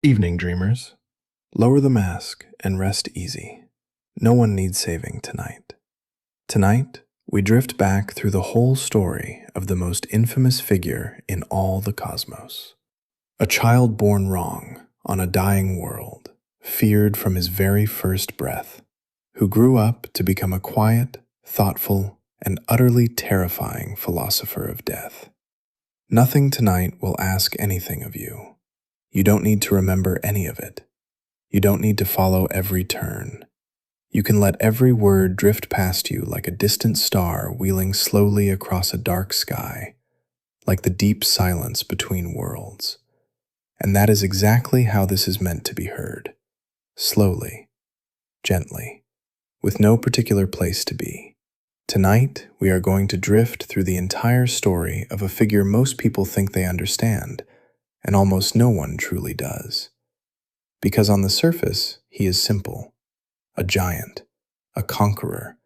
Evening, dreamers. Lower the mask and rest easy. No one needs saving tonight. Tonight, we drift back through the whole story of the most infamous figure in all the cosmos. A child born wrong on a dying world, feared from his very first breath, who grew up to become a quiet, thoughtful, and utterly terrifying philosopher of death. Nothing tonight will ask anything of you. You don't need to remember any of it. You don't need to follow every turn. You can let every word drift past you like a distant star wheeling slowly across a dark sky, like the deep silence between worlds. And that is exactly how this is meant to be heard. Slowly, gently, with no particular place to be. Tonight, we are going to drift through the entire story of a figure most people think they understand, and almost no one truly does. Because on the surface, he is simple. A giant, a conqueror,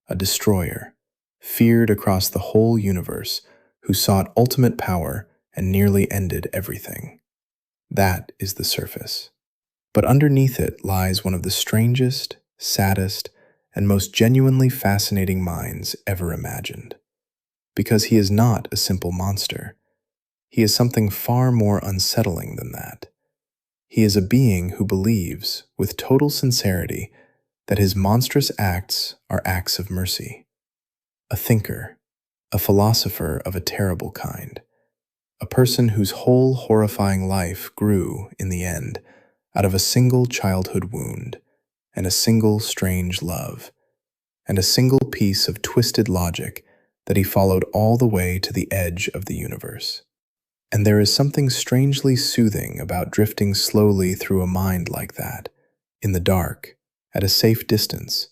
a destroyer, feared across the whole universe, who sought ultimate power and nearly ended everything. That is the surface. But underneath it lies one of the strangest, saddest, and most genuinely fascinating minds ever imagined. Because he is not a simple monster. He is something far more unsettling than that. He is a being who believes, with total sincerity, that his monstrous acts are acts of mercy. A thinker, a philosopher of a terrible kind. A person whose whole horrifying life grew, in the end, out of a single childhood wound, and a single strange love, and a single piece of twisted logic that he followed all the way to the edge of the universe. And there is something strangely soothing about drifting slowly through a mind like that, in the dark, at a safe distance,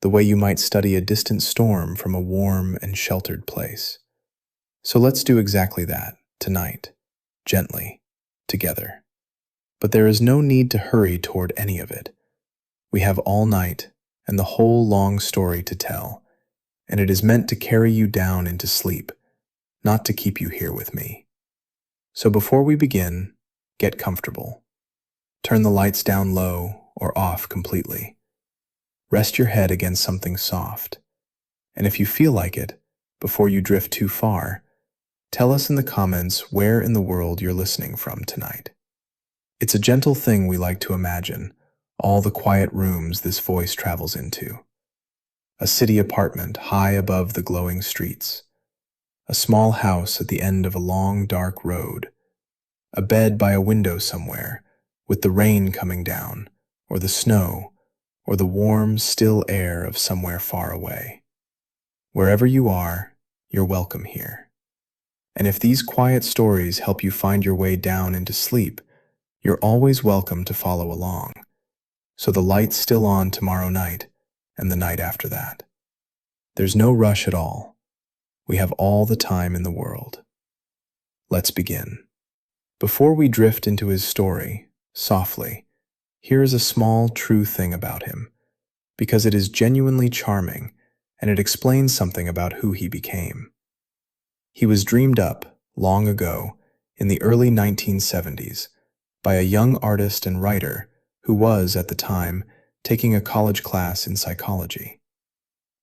the way you might study a distant storm from a warm and sheltered place. So let's do exactly that, tonight, gently, together. But there is no need to hurry toward any of it. We have all night and the whole long story to tell, and it is meant to carry you down into sleep, not to keep you here with me. So before we begin, get comfortable. Turn the lights down low or off completely. Rest your head against something soft. And if you feel like it, before you drift too far, tell us in the comments where in the world you're listening from tonight. It's a gentle thing we like to imagine, all the quiet rooms this voice travels into. A city apartment high above the glowing streets. A small house at the end of a long, dark road. A bed by a window somewhere, with the rain coming down, or the snow, or the warm, still air of somewhere far away. Wherever you are, you're welcome here. And if these quiet stories help you find your way down into sleep, you're always welcome to follow along. So the light's still on tomorrow night, and the night after that. There's no rush at all. We have all the time in the world. Let's begin. Before we drift into his story, softly, here is a small, true thing about him, because it is genuinely charming, and it explains something about who he became. He was dreamed up, long ago, in the early 1970s, by a young artist and writer who was, at the time, taking a college class in psychology.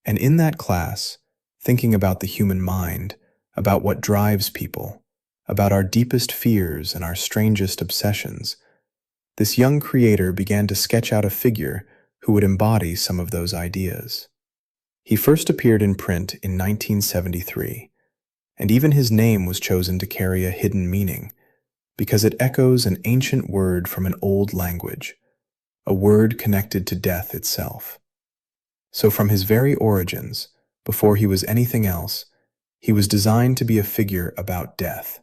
And in that class, thinking about the human mind, about what drives people, about our deepest fears and our strangest obsessions, this young creator began to sketch out a figure who would embody some of those ideas. He first appeared in print in 1973, and even his name was chosen to carry a hidden meaning, because it echoes an ancient word from an old language, a word connected to death itself. So from his very origins, before he was anything else, he was designed to be a figure about death,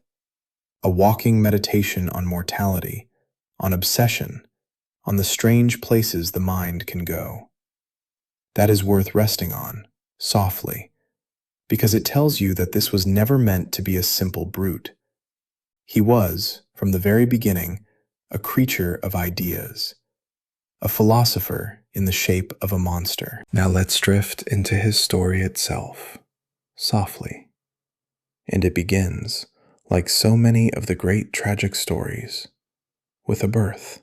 a walking meditation on mortality, on obsession, on the strange places the mind can go. That is worth resting on, softly, because it tells you that this was never meant to be a simple brute. He was, from the very beginning, a creature of ideas, a philosopher in the shape of a monster. Now let's drift into his story itself, softly. And it begins, like so many of the great tragic stories, with a birth.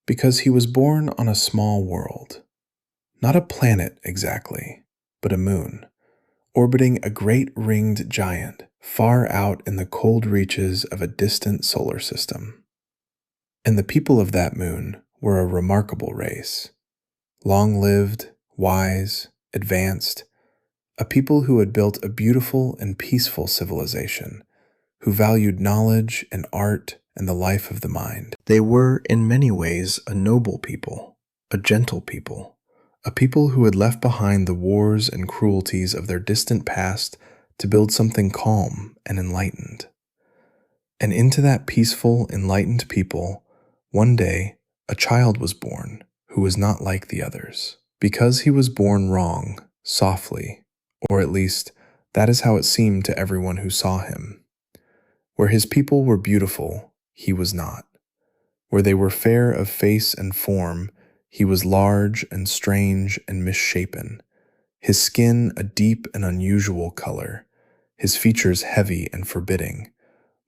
Because he was born on a small world, not a planet exactly, but a moon, orbiting a great ringed giant far out in the cold reaches of a distant solar system. And the people of that moon were a remarkable race, long-lived, wise, advanced, a people who had built a beautiful and peaceful civilization, who valued knowledge and art and the life of the mind. They were, in many ways, a noble people, a gentle people, a people who had left behind the wars and cruelties of their distant past to build something calm and enlightened. And into that peaceful, enlightened people, one day, a child was born who was not like the others. Because he was born wrong, softly, or at least that is how it seemed to everyone who saw him. Where his people were beautiful, he was not. Where they were fair of face and form, he was large and strange and misshapen. His skin a deep and unusual color, his features heavy and forbidding,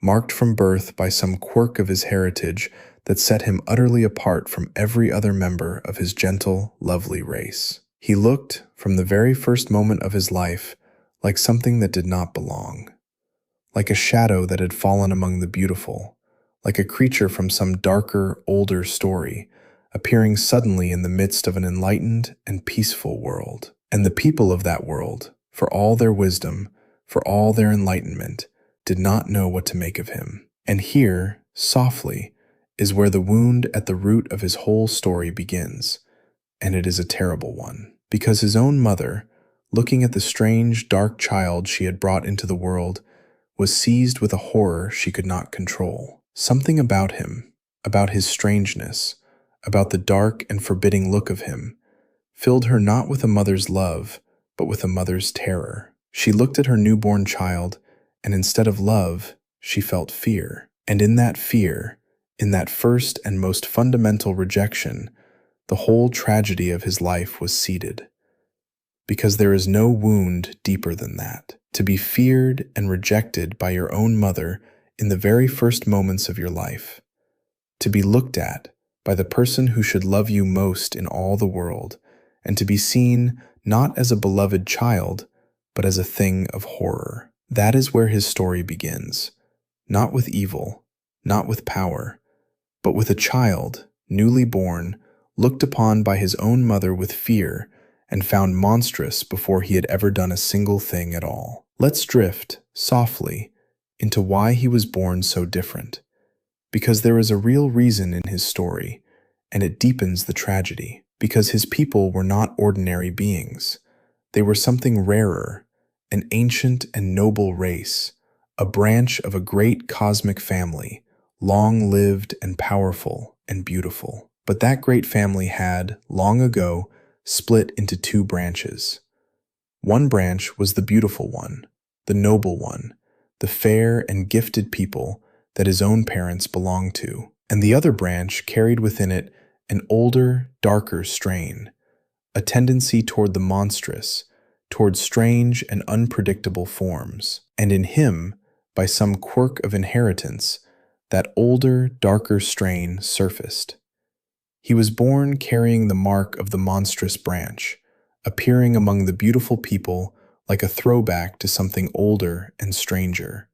marked from birth by some quirk of his heritage that set him utterly apart from every other member of his gentle, lovely race. He looked, from the very first moment of his life, like something that did not belong, like a shadow that had fallen among the beautiful, like a creature from some darker, older story, appearing suddenly in the midst of an enlightened and peaceful world. And the people of that world, for all their wisdom, for all their enlightenment, did not know what to make of him. And here, softly, is where the wound at the root of his whole story begins, and it is a terrible one. Because his own mother, looking at the strange, dark child she had brought into the world, was seized with a horror she could not control. Something about him, about his strangeness, about the dark and forbidding look of him, filled her not with a mother's love, but with a mother's terror. She looked at her newborn child, and instead of love, she felt fear. And in that fear, in that first and most fundamental rejection, the whole tragedy of his life was seated. Because there is no wound deeper than that. To be feared and rejected by your own mother in the very first moments of your life. To be looked at by the person who should love you most in all the world, and to be seen not as a beloved child, but as a thing of horror. That is where his story begins. Not with evil, not with power, but with a child, newly born, looked upon by his own mother with fear, and found monstrous before he had ever done a single thing at all. Let's drift, softly, into why he was born so different. Because there is a real reason in his story, and it deepens the tragedy. Because his people were not ordinary beings. They were something rarer, an ancient and noble race, a branch of a great cosmic family, long-lived and powerful and beautiful. But that great family had, long ago, split into two branches. One branch was the beautiful one, the noble one, the fair and gifted people that his own parents belonged to, and the other branch carried within it an older, darker strain, a tendency toward the monstrous, toward strange and unpredictable forms. And in him, by some quirk of inheritance, that older, darker strain surfaced. He was born carrying the mark of the monstrous branch, appearing among the beautiful people like a throwback to something older and stranger,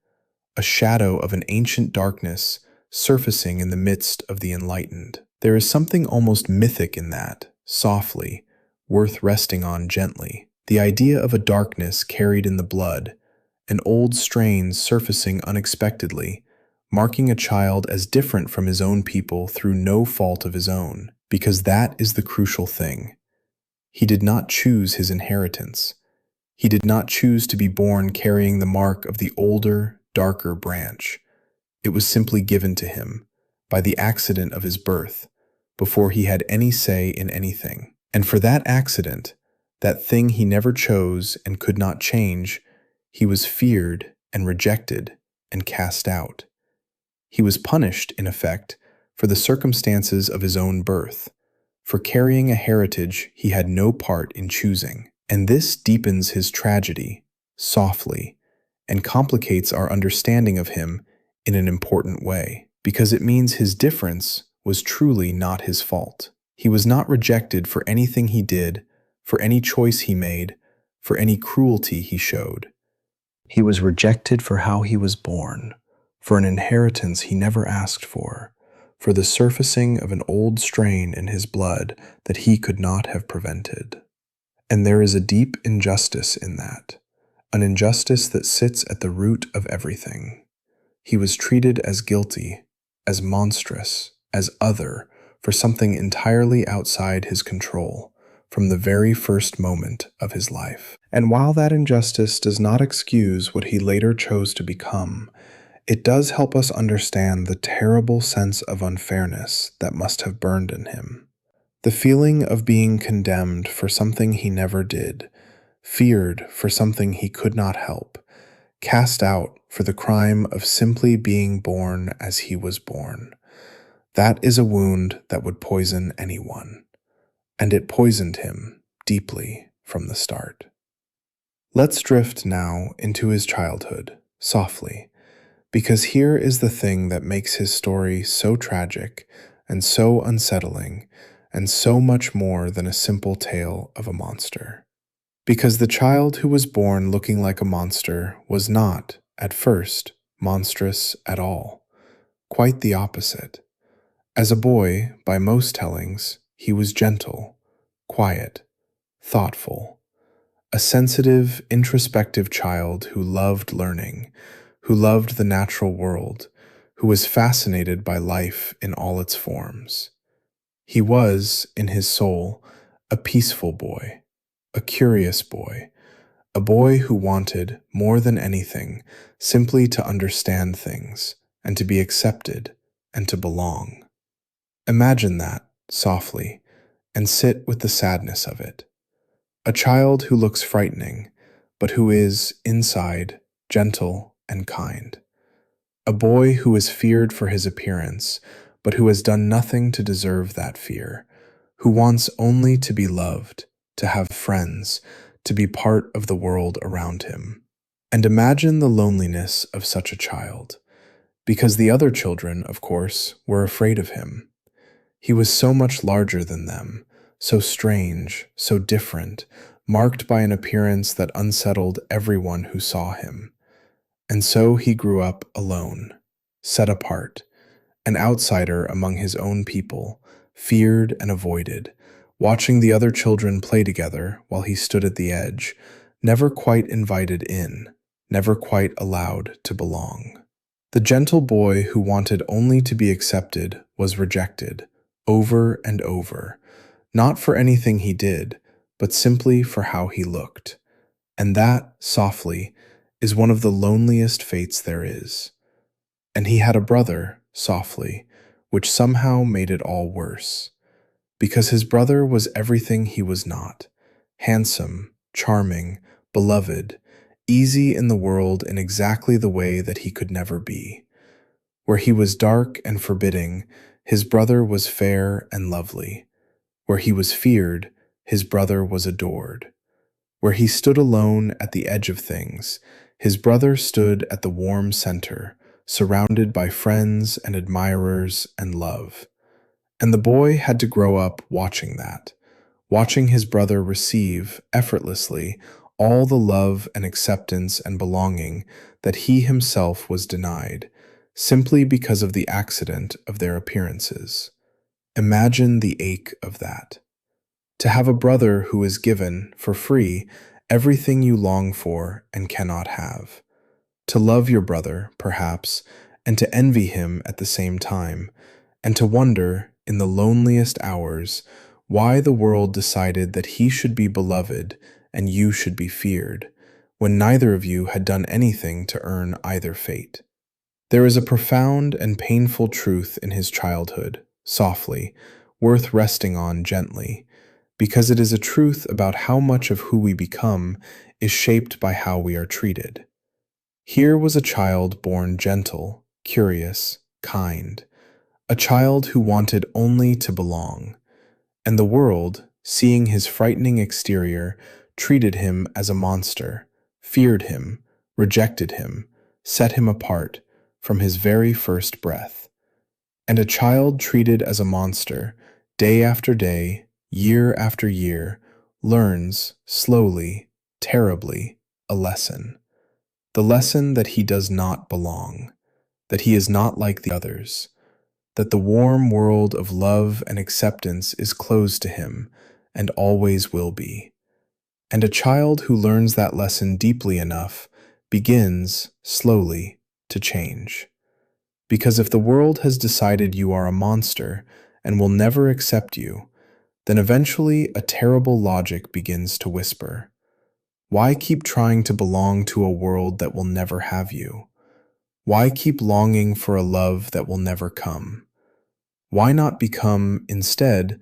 a shadow of an ancient darkness surfacing in the midst of the enlightened. There is something almost mythic in that, softly, worth resting on gently. The idea of a darkness carried in the blood, an old strain surfacing unexpectedly, marking a child as different from his own people through no fault of his own, because that is the crucial thing. He did not choose his inheritance. He did not choose to be born carrying the mark of the older, darker branch. It was simply given to him, by the accident of his birth, before he had any say in anything. And for that accident, that thing he never chose and could not change, he was feared and rejected and cast out. He was punished, in effect, for the circumstances of his own birth, for carrying a heritage he had no part in choosing. And this deepens his tragedy, softly, and complicates our understanding of him in an important way. because it means his difference was truly not his fault. He was not rejected for anything he did, for any choice he made, for any cruelty he showed. He was rejected for how he was born, for an inheritance he never asked for the surfacing of an old strain in his blood that he could not have prevented. And there is a deep injustice in that, an injustice that sits at the root of everything. He was treated as guilty, as monstrous, as other, for something entirely outside his control, from the very first moment of his life. And while that injustice does not excuse what he later chose to become, it does help us understand the terrible sense of unfairness that must have burned in him. The feeling of being condemned for something he never did, feared for something he could not help, cast out for the crime of simply being born as he was born. That is a wound that would poison anyone, and it poisoned him deeply from the start. Let's drift now into his childhood, softly, because here is the thing that makes his story so tragic and so unsettling and so much more than a simple tale of a monster. Because the child who was born looking like a monster was not, at first, monstrous at all. Quite the opposite. As a boy, by most tellings, he was gentle, quiet, thoughtful, a sensitive, introspective child who loved learning, who loved the natural world, who was fascinated by life in all its forms. He was, in his soul, a peaceful boy, a curious boy, a boy who wanted, more than anything, simply to understand things, and to be accepted, and to belong. Imagine that, softly, and sit with the sadness of it. A child who looks frightening, but who is, inside, gentle and kind. A boy who is feared for his appearance, but who has done nothing to deserve that fear, who wants only to be loved, to have friends, to be part of the world around him. And imagine the loneliness of such a child, because the other children, of course, were afraid of him. He was so much larger than them, so strange, so different, marked by an appearance that unsettled everyone who saw him. And so he grew up alone, set apart, an outsider among his own people, feared and avoided, watching the other children play together while he stood at the edge, never quite invited in, never quite allowed to belong. The gentle boy who wanted only to be accepted was rejected, over and over, not for anything he did, but simply for how he looked. And that, softly, is one of the loneliest fates there is. And he had a brother, softly, which somehow made it all worse. Because his brother was everything he was not, handsome, charming, beloved, easy in the world in exactly the way that he could never be. Where he was dark and forbidding, his brother was fair and lovely. Where he was feared, his brother was adored. Where he stood alone at the edge of things, his brother stood at the warm center, surrounded by friends and admirers and love. And the boy had to grow up watching that, watching his brother receive, effortlessly, all the love and acceptance and belonging that he himself was denied, simply because of the accident of their appearances. Imagine the ache of that. To have a brother who is given, for free, everything you long for and cannot have. To love your brother, perhaps, and to envy him at the same time, and to wonder, in the loneliest hours, why the world decided that he should be beloved and you should be feared, when neither of you had done anything to earn either fate. There is a profound and painful truth in his childhood, softly, worth resting on gently, because it is a truth about how much of who we become is shaped by how we are treated. Here was a child born gentle, curious, kind, a child who wanted only to belong, and the world, seeing his frightening exterior, treated him as a monster, feared him, rejected him, set him apart from his very first breath. And a child treated as a monster, day after day, year after year, learns, slowly, terribly, a lesson. The lesson that he does not belong, that he is not like the others, that the warm world of love and acceptance is closed to him and always will be. And a child who learns that lesson deeply enough begins, slowly, to change. Because if the world has decided you are a monster and will never accept you, then eventually a terrible logic begins to whisper. Why keep trying to belong to a world that will never have you? Why keep longing for a love that will never come? Why not become, instead,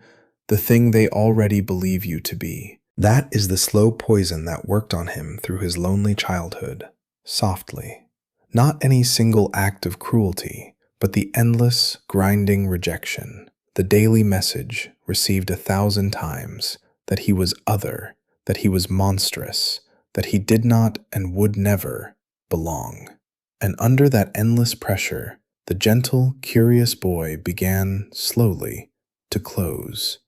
the thing they already believe you to be? That is the slow poison that worked on him through his lonely childhood, softly. Not any single act of cruelty, but the endless, grinding rejection, the daily message received 1,000 times that he was other, that he was monstrous, that he did not and would never belong. And under that endless pressure, the gentle, curious boy began, slowly, to close,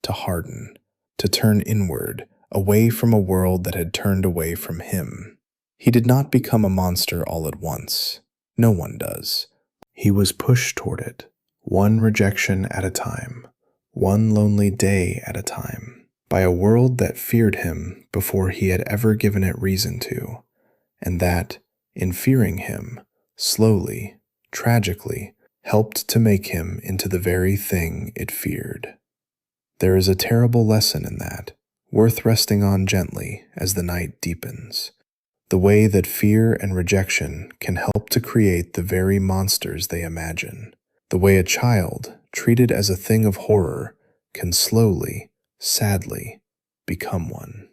to harden, to turn inward, away from a world that had turned away from him. He did not become a monster all at once. No one does. He was pushed toward it, one rejection at a time, one lonely day at a time, by a world that feared him before he had ever given it reason to, and that, in fearing him, slowly, tragically, helped to make him into the very thing it feared. There is a terrible lesson in that, worth resting on gently as the night deepens. The way that fear and rejection can help to create the very monsters they imagine. The way a child, treated as a thing of horror, can slowly, sadly, become one.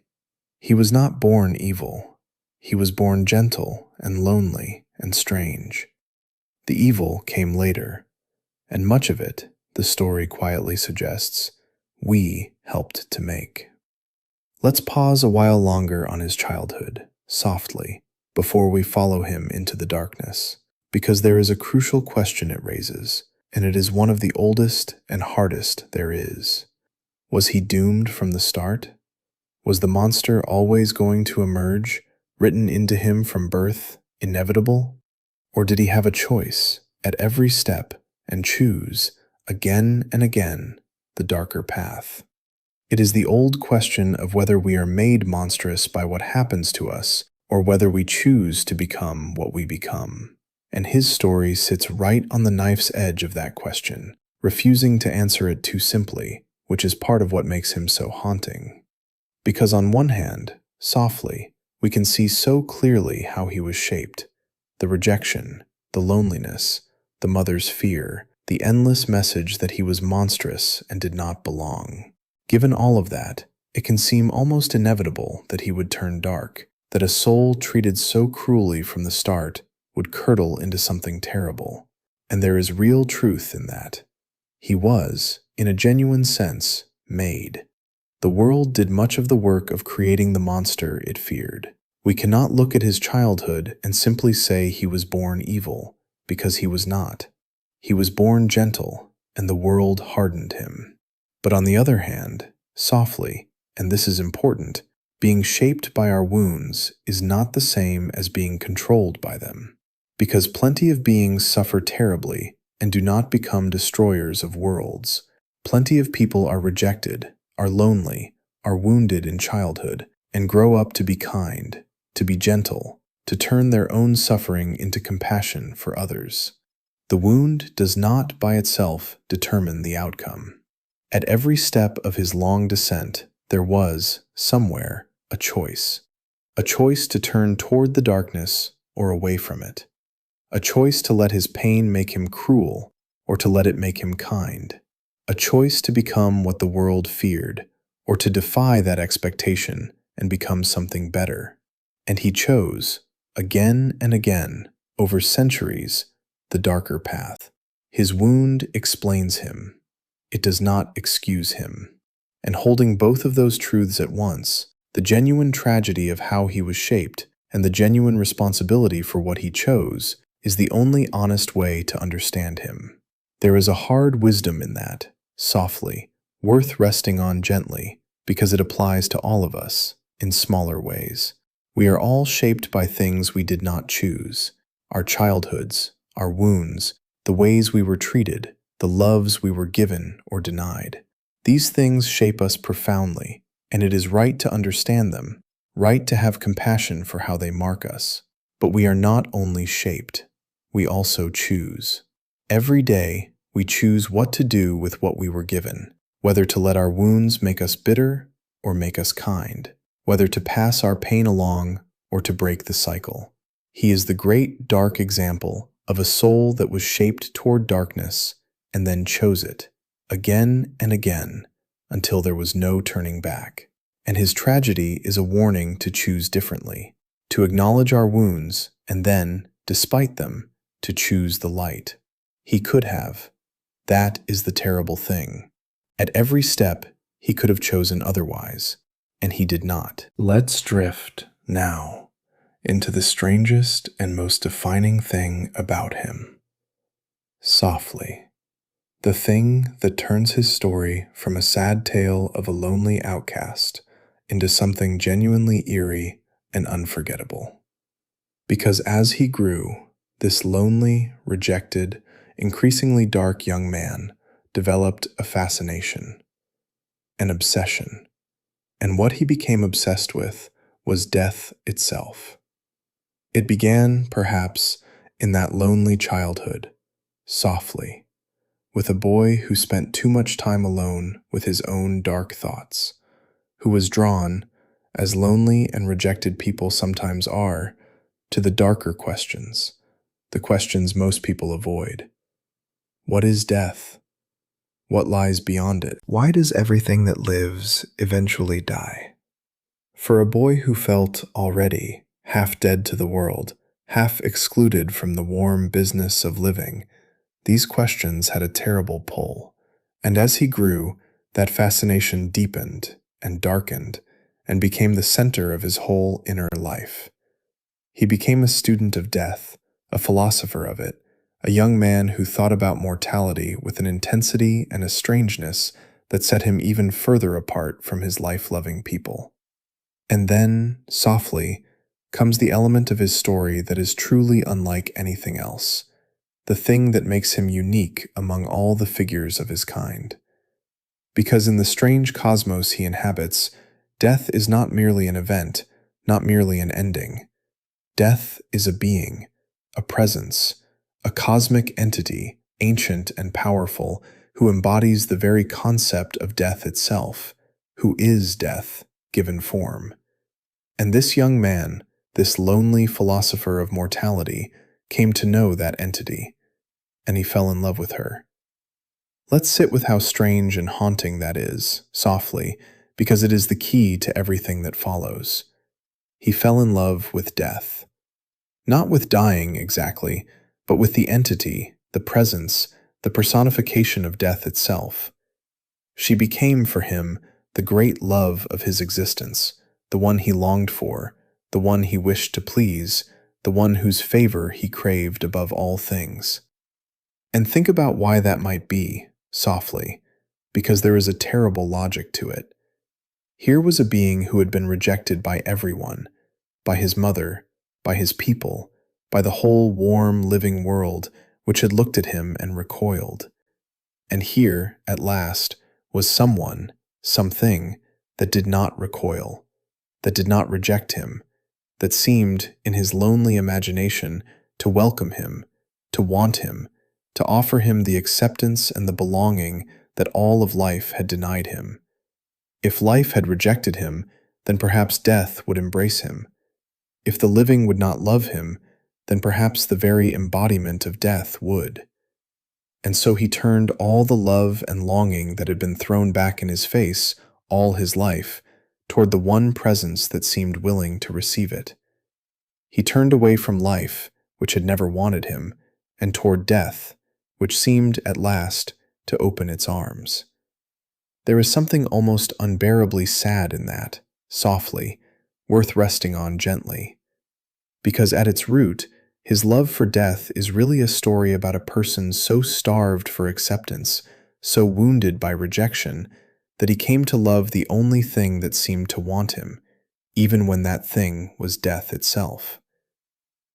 He was not born evil. He was born gentle and lonely and strange. The evil came later, and much of it, the story quietly suggests, we helped to make. Let's pause a while longer on his childhood, softly, before we follow him into the darkness, because there is a crucial question it raises, and it is one of the oldest and hardest there is. Was he doomed from the start? Was the monster always going to emerge, written into him from birth, inevitable? Or did he have a choice, at every step, and choose, again and again, the darker path? It is the old question of whether we are made monstrous by what happens to us, or whether we choose to become what we become. And his story sits right on the knife's edge of that question, refusing to answer it too simply, which is part of what makes him so haunting. Because on one hand, softly, we can see so clearly how he was shaped. The rejection, the loneliness, the mother's fear, the endless message that he was monstrous and did not belong. Given all of that, it can seem almost inevitable that he would turn dark, that a soul treated so cruelly from the start would curdle into something terrible. And there is real truth in that. He was, in a genuine sense, made. The world did much of the work of creating the monster it feared. We cannot look at his childhood and simply say he was born evil, because he was not. He was born gentle, and the world hardened him. But on the other hand, softly, and this is important, being shaped by our wounds is not the same as being controlled by them. Because plenty of beings suffer terribly and do not become destroyers of worlds. Plenty of people are rejected, are lonely, are wounded in childhood, and grow up to be kind, to be gentle, to turn their own suffering into compassion for others. The wound does not by itself determine the outcome. At every step of his long descent, there was, somewhere, a choice to turn toward the darkness or away from it, a choice to let his pain make him cruel or to let it make him kind, a choice to become what the world feared or to defy that expectation and become something better. And he chose, again and again, over centuries, the darker path. His wound explains him. It does not excuse him. And holding both of those truths at once, the genuine tragedy of how he was shaped and the genuine responsibility for what he chose, is the only honest way to understand him. There is a hard wisdom in that, softly, worth resting on gently, because it applies to all of us, in smaller ways. We are all shaped by things we did not choose: our childhoods, our wounds, the ways we were treated, the loves we were given or denied. These things shape us profoundly, and it is right to understand them, right to have compassion for how they mark us. But we are not only shaped, we also choose. Every day, we choose what to do with what we were given, whether to let our wounds make us bitter or make us kind, whether to pass our pain along or to break the cycle. He is the great dark example of a soul that was shaped toward darkness and then chose it, again and again, until there was no turning back. And his tragedy is a warning to choose differently, to acknowledge our wounds, and then, despite them, to choose the light. He could have. That is the terrible thing. At every step, he could have chosen otherwise, and he did not. Let's drift, now, into the strangest and most defining thing about him. Softly. The thing that turns his story from a sad tale of a lonely outcast into something genuinely eerie and unforgettable. Because as he grew, this lonely, rejected, increasingly dark young man developed a fascination, an obsession, and what he became obsessed with was death itself. It began, perhaps, in that lonely childhood, softly, with a boy who spent too much time alone with his own dark thoughts, who was drawn, as lonely and rejected people sometimes are, to the darker questions, the questions most people avoid. What is death? What lies beyond it? Why does everything that lives eventually die? For a boy who felt already half dead to the world, half excluded from the warm business of living, these questions had a terrible pull. And as he grew, that fascination deepened and darkened and became the center of his whole inner life. He became a student of death, a philosopher of it, a young man who thought about mortality with an intensity and a strangeness that set him even further apart from his life-loving people. And then, softly, comes the element of his story that is truly unlike anything else, the thing that makes him unique among all the figures of his kind. Because in the strange cosmos he inhabits, death is not merely an event, not merely an ending. Death is a being, a presence, a cosmic entity, ancient and powerful, who embodies the very concept of death itself, who is death, given form. And this young man, this lonely philosopher of mortality, came to know that entity, and he fell in love with her. Let's sit with how strange and haunting that is, softly, because it is the key to everything that follows. He fell in love with death. Not with dying, exactly, but with the entity, the presence, the personification of death itself. She became for him the great love of his existence, the one he longed for, the one he wished to please, the one whose favor he craved above all things. And think about why that might be, softly, because there is a terrible logic to it. Here was a being who had been rejected by everyone, by his mother, by his people, by the whole warm, living world which had looked at him and recoiled. And here, at last, was someone, something, that did not recoil, that did not reject him, that seemed, in his lonely imagination, to welcome him, to want him, to offer him the acceptance and the belonging that all of life had denied him. If life had rejected him, then perhaps death would embrace him. If the living would not love him, then perhaps the very embodiment of death would. And so he turned all the love and longing that had been thrown back in his face all his life toward the one presence that seemed willing to receive it. He turned away from life, which had never wanted him, and toward death, which seemed at last to open its arms. There is something almost unbearably sad in that, softly, worth resting on gently. Because at its root, His love for death is really a story about a person so starved for acceptance, so wounded by rejection, that he came to love the only thing that seemed to want him, even when that thing was death itself.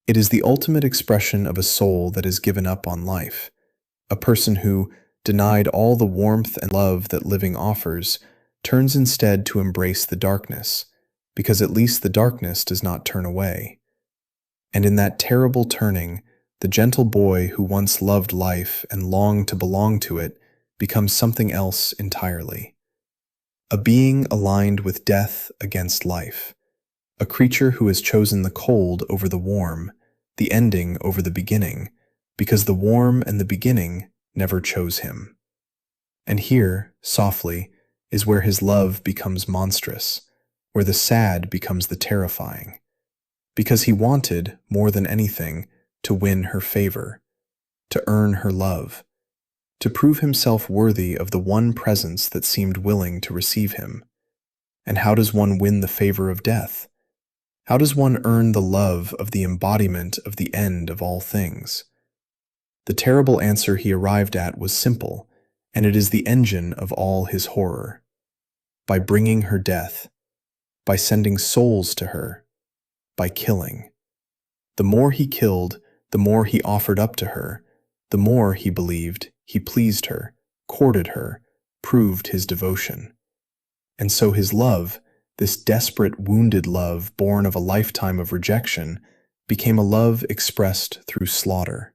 It is the ultimate expression of a soul that has given up on life, a person who, denied all the warmth and love that living offers, turns instead to embrace the darkness, because at least the darkness does not turn away. And in that terrible turning, the gentle boy who once loved life and longed to belong to it becomes something else entirely. A being aligned with death against life, a creature who has chosen the cold over the warm, the ending over the beginning, because the warm and the beginning never chose him. And here, softly, is where his love becomes monstrous, where the sad becomes the terrifying. Because he wanted, more than anything, to win her favor, to earn her love, to prove himself worthy of the one presence that seemed willing to receive him. And how does one win the favor of death? How does one earn the love of the embodiment of the end of all things? The terrible answer he arrived at was simple, and it is the engine of all his horror. By bringing her death, by sending souls to her, by killing. The more he killed, the more he offered up to her, the more, he believed, he pleased her, courted her, proved his devotion. And so his love, this desperate, wounded love born of a lifetime of rejection, became a love expressed through slaughter.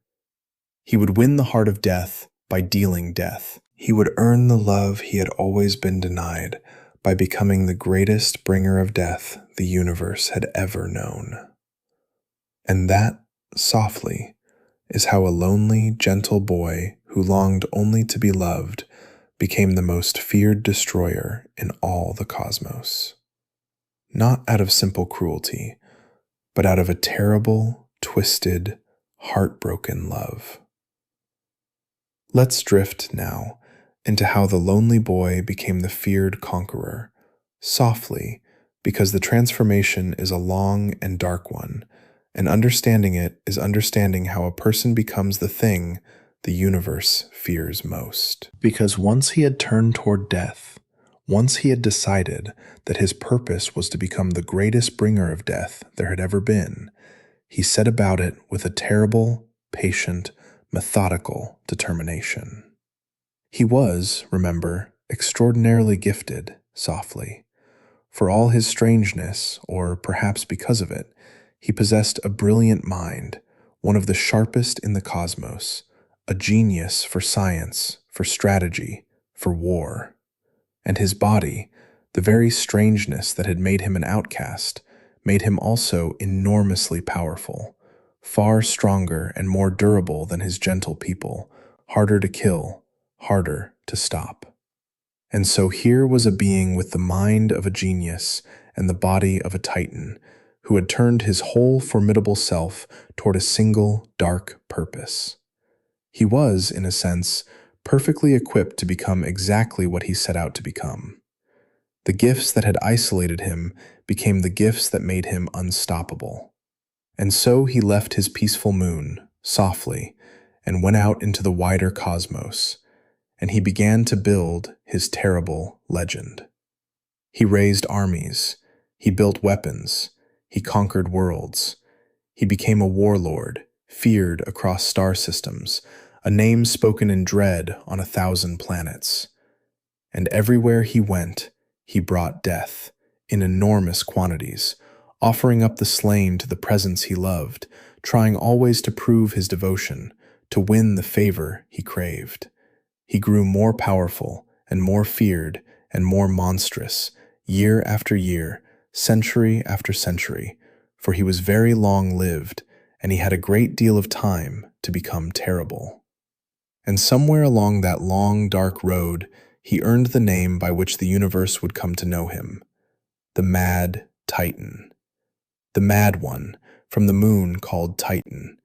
He would win the heart of death by dealing death. He would earn the love he had always been denied by becoming the greatest bringer of death the universe had ever known. And that, softly, is how a lonely, gentle boy who longed only to be loved became the most feared destroyer in all the cosmos. Not out of simple cruelty, but out of a terrible, twisted, heartbroken love. Let's drift now into how the lonely boy became the feared conqueror, softly, because the transformation is a long and dark one, and understanding it is understanding how a person becomes the thing the universe fears most. Because once he had turned toward death, once he had decided that his purpose was to become the greatest bringer of death there had ever been, he set about it with a terrible, patient, methodical determination. He was, remember, extraordinarily gifted, softly. For all his strangeness, or perhaps because of it, he possessed a brilliant mind, one of the sharpest in the cosmos, a genius for science, for strategy, for war. And his body, the very strangeness that had made him an outcast, made him also enormously powerful, far stronger and more durable than his gentle people, harder to kill, harder to stop. And so here was a being with the mind of a genius and the body of a titan, who had turned his whole formidable self toward a single dark purpose. He was, in a sense, perfectly equipped to become exactly what he set out to become. The gifts that had isolated him became the gifts that made him unstoppable. And so he left his peaceful moon, softly, and went out into the wider cosmos, and he began to build his terrible legend. He raised armies, he built weapons, he conquered worlds. He became a warlord, feared across star systems, a name spoken in dread on 1,000 planets. And everywhere he went, he brought death, in enormous quantities, offering up the slain to the presence he loved, trying always to prove his devotion, to win the favor he craved. He grew more powerful and more feared and more monstrous, year after year, century after century, for he was very long-lived, and he had a great deal of time to become terrible. And somewhere along that long, dark road, he earned the name by which the universe would come to know him, the Mad Titan. The Mad One, from the moon called Titan,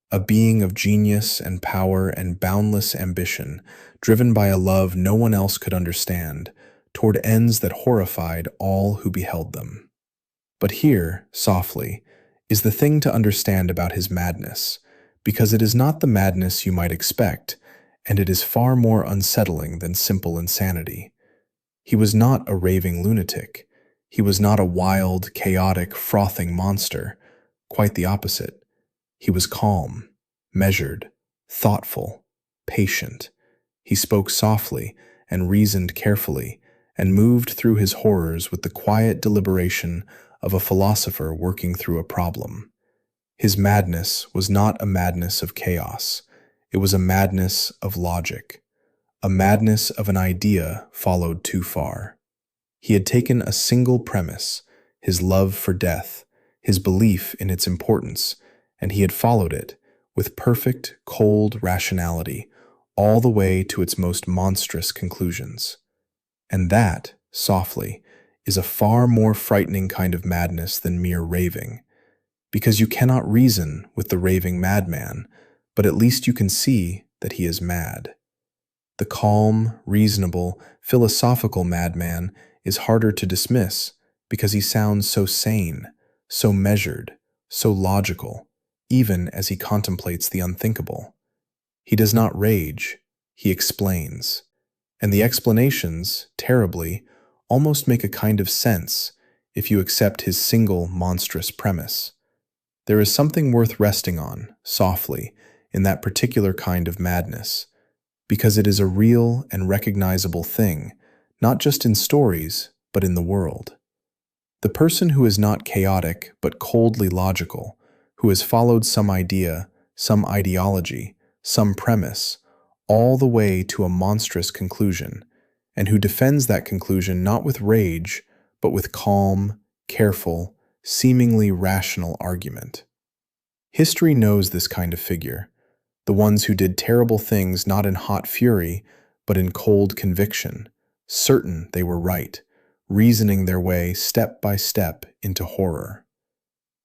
a being of genius and power and boundless ambition, driven by a love no one else could understand, toward ends that horrified all who beheld them. But here, softly, is the thing to understand about his madness, because it is not the madness you might expect, and it is far more unsettling than simple insanity. He was not a raving lunatic. He was not a wild, chaotic, frothing monster. Quite the opposite. He was calm, measured, thoughtful, patient. He spoke softly and reasoned carefully, and moved through his horrors with the quiet deliberation of a philosopher working through a problem. His madness was not a madness of chaos. It was a madness of logic, a madness of an idea followed too far. He had taken a single premise, his love for death, his belief in its importance, and he had followed it with perfect, cold rationality all the way to its most monstrous conclusions. And that, softly, is a far more frightening kind of madness than mere raving, because you cannot reason with the raving madman, but at least you can see that he is mad. The calm, reasonable, philosophical madman is harder to dismiss because he sounds so sane, so measured, so logical, even as he contemplates the unthinkable. He does not rage, he explains. And the explanations, terribly, almost make a kind of sense if you accept his single monstrous premise. There is something worth resting on, softly, in that particular kind of madness, because it is a real and recognizable thing, not just in stories, but in the world. The person who is not chaotic but coldly logical, who has followed some idea, some ideology, some premise, all the way to a monstrous conclusion, and who defends that conclusion not with rage, but with calm, careful, seemingly rational argument. History knows this kind of figure, the ones who did terrible things not in hot fury, but in cold conviction, certain they were right, reasoning their way step by step into horror.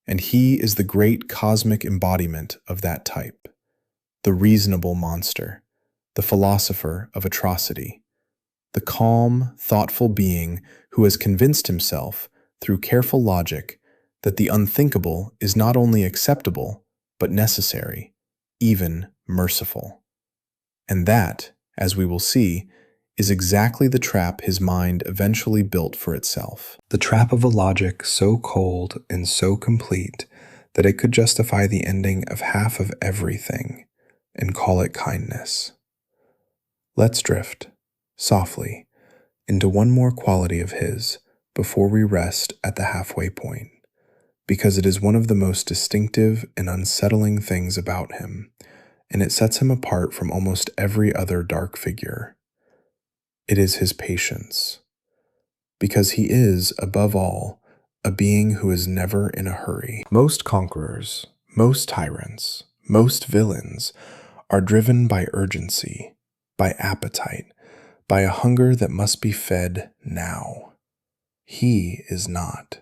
And he is the great cosmic embodiment of that type, the reasonable monster, the philosopher of atrocity, the calm, thoughtful being who has convinced himself, through careful logic, that the unthinkable is not only acceptable, but necessary, even merciful. And that, as we will see, is exactly the trap his mind eventually built for itself. The trap of a logic so cold and so complete that it could justify the ending of half of everything and call it kindness. Let's drift, softly, into one more quality of his before we rest at the halfway point, because it is one of the most distinctive and unsettling things about him, and it sets him apart from almost every other dark figure. It is his patience, because he is, above all, a being who is never in a hurry. Most conquerors, most tyrants, most villains are driven by urgency, by appetite, by a hunger that must be fed now. He is not.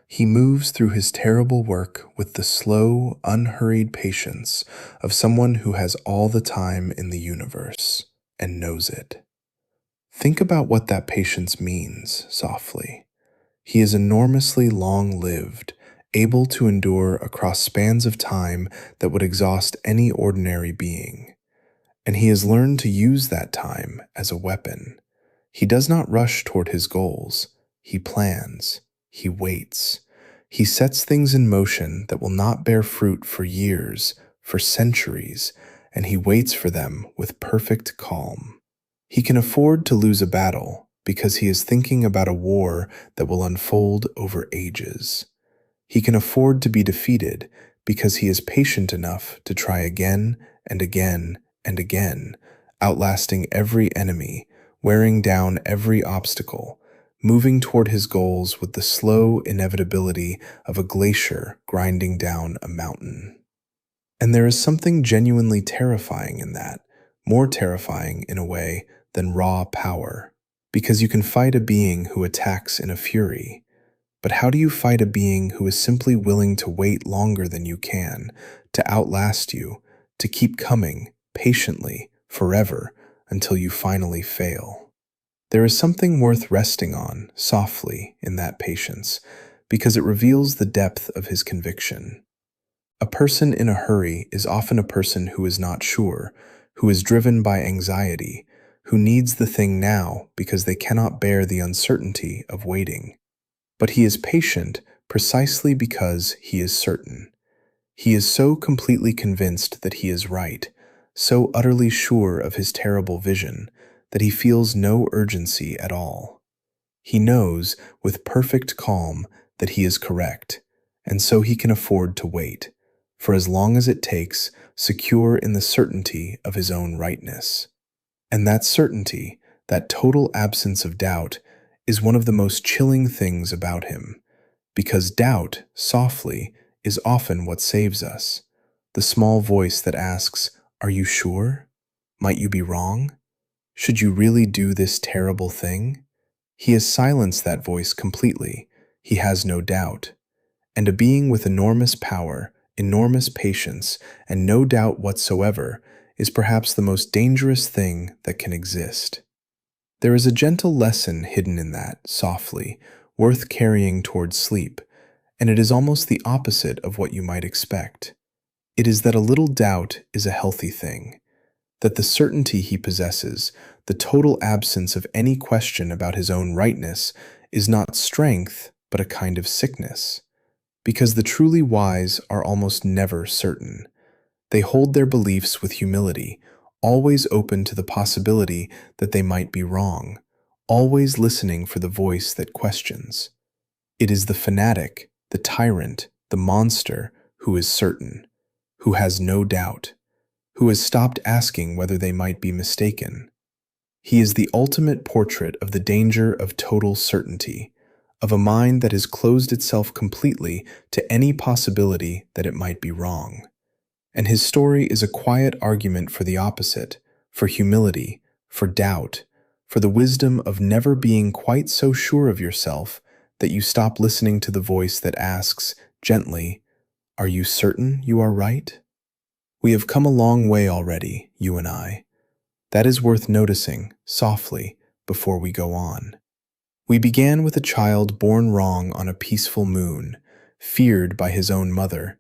He moves through his terrible work with the slow, unhurried patience of someone who has all the time in the universe and knows it. Think about what that patience means, softly. He is enormously long-lived, able to endure across spans of time that would exhaust any ordinary being. And he has learned to use that time as a weapon. He does not rush toward his goals. He plans. He waits. He sets things in motion that will not bear fruit for years, for centuries, and he waits for them with perfect calm. He can afford to lose a battle because he is thinking about a war that will unfold over ages. He can afford to be defeated because he is patient enough to try again and again and again, outlasting every enemy, wearing down every obstacle, moving toward his goals with the slow inevitability of a glacier grinding down a mountain. And there is something genuinely terrifying in that, more terrifying in a way than raw power, because you can fight a being who attacks in a fury. But how do you fight a being who is simply willing to wait longer than you can, to outlast you, to keep coming, patiently, forever, until you finally fail? There is something worth resting on, softly, in that patience, because it reveals the depth of his conviction. A person in a hurry is often a person who is not sure, who is driven by anxiety, who needs the thing now because they cannot bear the uncertainty of waiting. But he is patient precisely because he is certain. He is so completely convinced that he is right, so utterly sure of his terrible vision, that he feels no urgency at all. He knows with perfect calm that he is correct, and so he can afford to wait, for as long as it takes, secure in the certainty of his own rightness. And that certainty, that total absence of doubt, is one of the most chilling things about him, because doubt, softly, is often what saves us. The small voice that asks, "Are you sure? Might you be wrong? Should you really do this terrible thing?" He has silenced that voice completely. He has no doubt. And a being with enormous power, enormous patience, and no doubt whatsoever is perhaps the most dangerous thing that can exist. There is a gentle lesson hidden in that, softly, worth carrying towards sleep, and it is almost the opposite of what you might expect. It is that a little doubt is a healthy thing, that the certainty he possesses, the total absence of any question about his own rightness, is not strength, but a kind of sickness. Because the truly wise are almost never certain. They hold their beliefs with humility, always open to the possibility that they might be wrong, always listening for the voice that questions. It is the fanatic, the tyrant, the monster who is certain, who has no doubt, who has stopped asking whether they might be mistaken. He is the ultimate portrait of the danger of total certainty, of a mind that has closed itself completely to any possibility that it might be wrong. And his story is a quiet argument for the opposite, for humility, for doubt, for the wisdom of never being quite so sure of yourself that you stop listening to the voice that asks, gently, "Are you certain you are right?" We have come a long way already, you and I. That is worth noticing, softly, before we go on. We began with a child born wrong on a peaceful moon, feared by his own mother,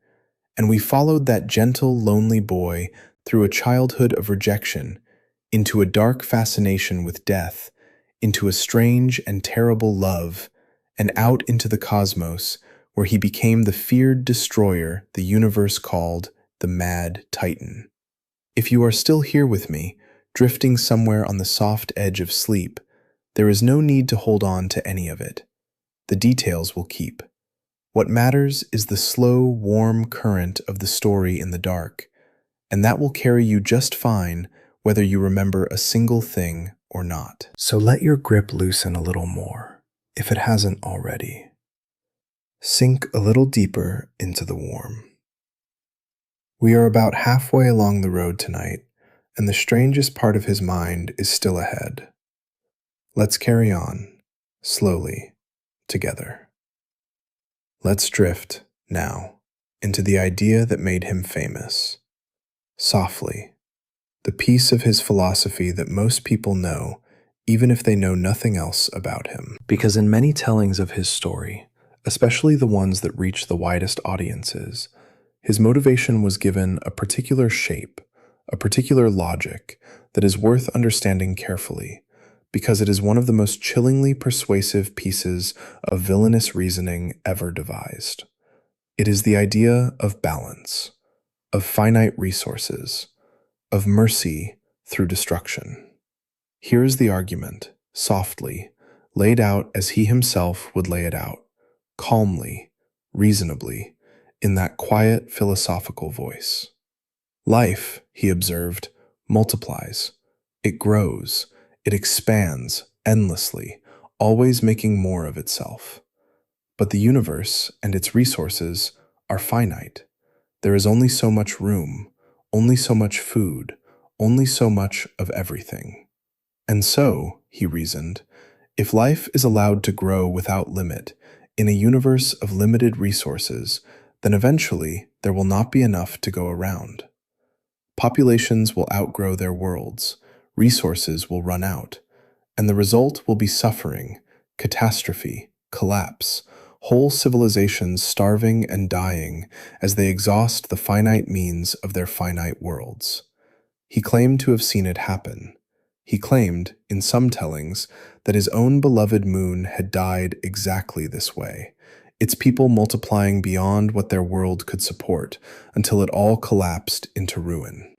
and we followed that gentle, lonely boy through a childhood of rejection, into a dark fascination with death, into a strange and terrible love, and out into the cosmos, where he became the feared destroyer the universe called the Mad Titan. If you are still here with me, drifting somewhere on the soft edge of sleep, there is no need to hold on to any of it. The details will keep. What matters is the slow, warm current of the story in the dark, and that will carry you just fine whether you remember a single thing or not. So let your grip loosen a little more, if it hasn't already. Sink a little deeper into the warm. We are about halfway along the road tonight, and the strangest part of his mind is still ahead. Let's carry on, slowly, together. Let's drift, now, into the idea that made him famous. Softly, the piece of his philosophy that most people know, even if they know nothing else about him. Because in many tellings of his story, especially the ones that reach the widest audiences, his motivation was given a particular shape, a particular logic that is worth understanding carefully, because it is one of the most chillingly persuasive pieces of villainous reasoning ever devised. It is the idea of balance, of finite resources, of mercy through destruction. Here is the argument, softly, laid out as he himself would lay it out, calmly, reasonably, in that quiet philosophical voice. Life, he observed, multiplies. It grows. It expands endlessly, always making more of itself. But the universe and its resources are finite. There is only so much room, only so much food, only so much of everything. And so, he reasoned, if life is allowed to grow without limit in a universe of limited resources, then eventually there will not be enough to go around. Populations will outgrow their worlds, resources will run out, and the result will be suffering, catastrophe, collapse, whole civilizations starving and dying as they exhaust the finite means of their finite worlds. He claimed to have seen it happen. He claimed, in some tellings, that his own beloved moon had died exactly this way, its people multiplying beyond what their world could support until it all collapsed into ruin.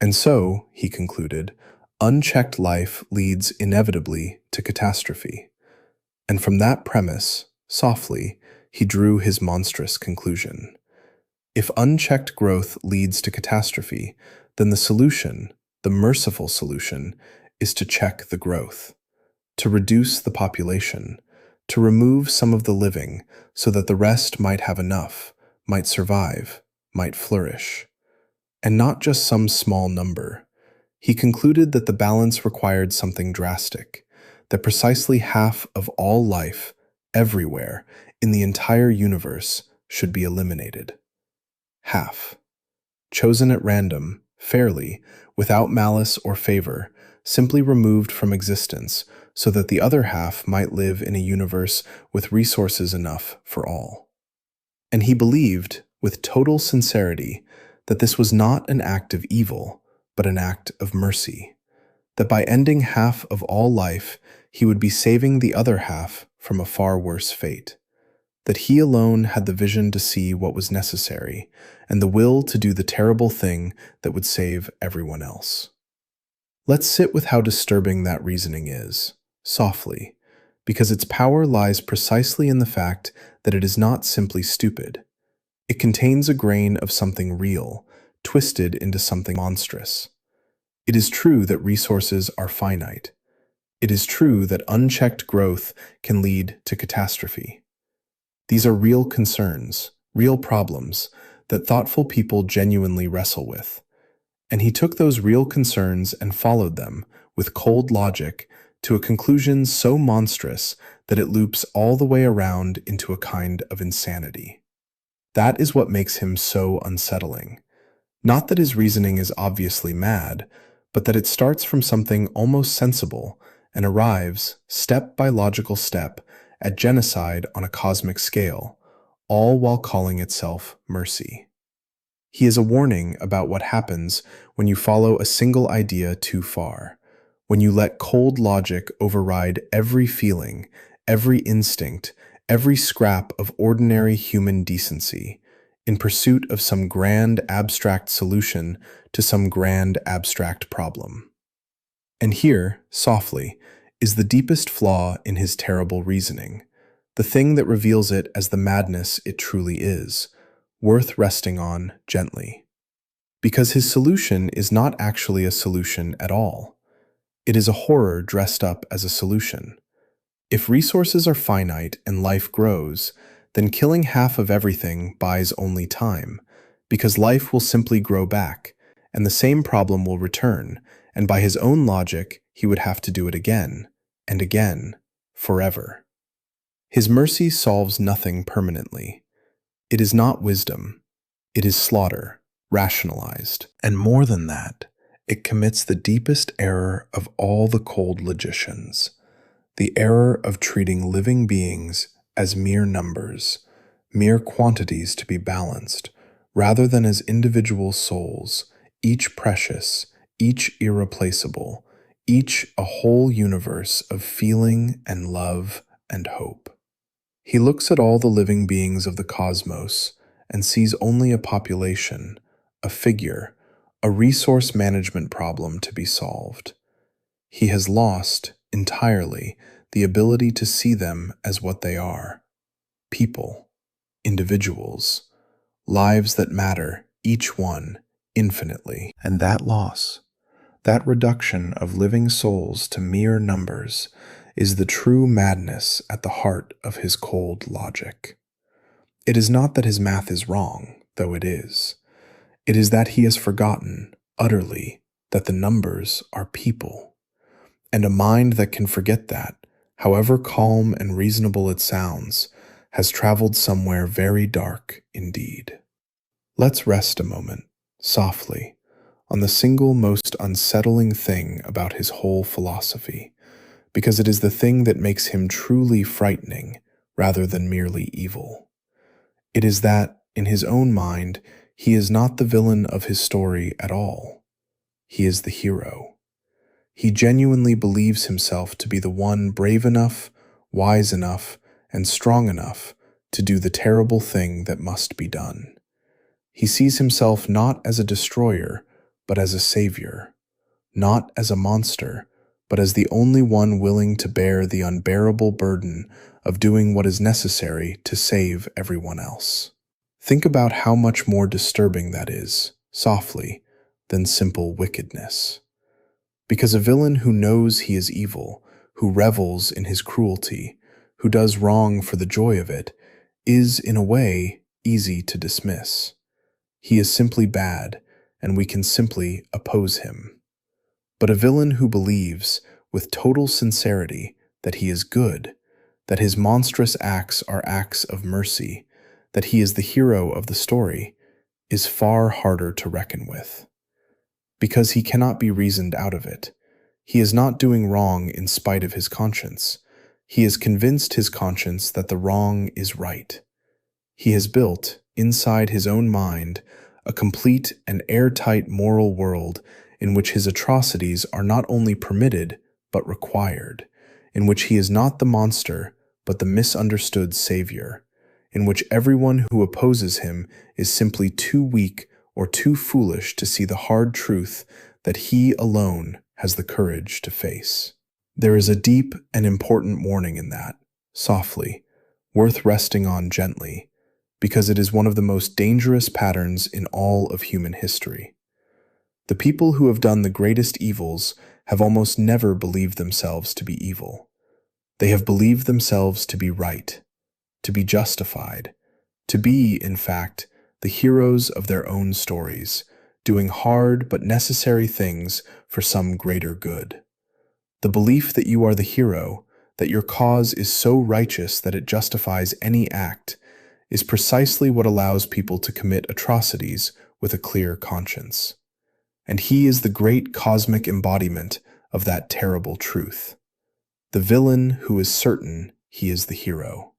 And so, he concluded, unchecked life leads inevitably to catastrophe. And from that premise, softly, he drew his monstrous conclusion. If unchecked growth leads to catastrophe, then the solution, the merciful solution, is to check the growth, to reduce the population, to remove some of the living so that the rest might have enough, might survive, might flourish. And not just some small number. He concluded that the balance required something drastic, that precisely half of all life, everywhere, in the entire universe, should be eliminated. Half. Chosen at random, fairly, without malice or favor, simply removed from existence so that the other half might live in a universe with resources enough for all. And he believed, with total sincerity, that this was not an act of evil, but an act of mercy, that by ending half of all life, he would be saving the other half from a far worse fate, that he alone had the vision to see what was necessary and the will to do the terrible thing that would save everyone else. Let's sit with how disturbing that reasoning is, softly, because its power lies precisely in the fact that it is not simply stupid. It contains a grain of something real, twisted into something monstrous. It is true that resources are finite. It is true that unchecked growth can lead to catastrophe. These are real concerns, real problems that thoughtful people genuinely wrestle with. And he took those real concerns and followed them, with cold logic, to a conclusion so monstrous that it loops all the way around into a kind of insanity. That is what makes him so unsettling. Not that his reasoning is obviously mad, but that it starts from something almost sensible and arrives, step by logical step, at genocide on a cosmic scale, all while calling itself mercy. He is a warning about what happens when you follow a single idea too far, when you let cold logic override every feeling, every instinct, every scrap of ordinary human decency, in pursuit of some grand abstract solution to some grand abstract problem. And here, softly, is the deepest flaw in his terrible reasoning, the thing that reveals it as the madness it truly is, worth resting on gently. Because his solution is not actually a solution at all. It is a horror dressed up as a solution. If resources are finite and life grows, then killing half of everything buys only time, because life will simply grow back, and the same problem will return, and by his own logic, he would have to do it again, and again, forever. His mercy solves nothing permanently. It is not wisdom. It is slaughter, rationalized. And more than that, it commits the deepest error of all the cold logicians, the error of treating living beings as mere numbers, mere quantities to be balanced, rather than as individual souls, each precious, each irreplaceable, each a whole universe of feeling and love and hope. He looks at all the living beings of the cosmos and sees only a population, a figure, a resource management problem to be solved. He has lost, entirely, the ability to see them as what they are: people, individuals, lives that matter, each one, infinitely. And that loss, that reduction of living souls to mere numbers, is the true madness at the heart of his cold logic. It is not that his math is wrong, though it is. It is that he has forgotten, utterly, that the numbers are people. And a mind that can forget that, however calm and reasonable it sounds, has traveled somewhere very dark indeed. Let's rest a moment, softly, on the single most unsettling thing about his whole philosophy, because it is the thing that makes him truly frightening rather than merely evil. It is that, in his own mind, he is not the villain of his story at all. He is the hero. He genuinely believes himself to be the one brave enough, wise enough, and strong enough to do the terrible thing that must be done. He sees himself not as a destroyer, but as a savior, not as a monster, but as the only one willing to bear the unbearable burden of doing what is necessary to save everyone else. Think about how much more disturbing that is, softly, than simple wickedness. Because a villain who knows he is evil, who revels in his cruelty, who does wrong for the joy of it, is, in a way, easy to dismiss. He is simply bad, and we can simply oppose him. But a villain who believes, with total sincerity, that he is good, that his monstrous acts are acts of mercy, that he is the hero of the story, is far harder to reckon with. Because he cannot be reasoned out of it. He is not doing wrong in spite of his conscience. He has convinced his conscience that the wrong is right. He has built, inside his own mind, a complete and airtight moral world in which his atrocities are not only permitted, but required, in which he is not the monster, but the misunderstood savior, in which everyone who opposes him is simply too weak or too foolish to see the hard truth that he alone has the courage to face. There is a deep and important warning in that, softly, worth resting on gently, because it is one of the most dangerous patterns in all of human history. The people who have done the greatest evils have almost never believed themselves to be evil. They have believed themselves to be right, to be justified, to be, in fact, the heroes of their own stories, doing hard but necessary things for some greater good. The belief that you are the hero, that your cause is so righteous that it justifies any act, is precisely what allows people to commit atrocities with a clear conscience. And he is the great cosmic embodiment of that terrible truth. The villain who is certain he is the hero.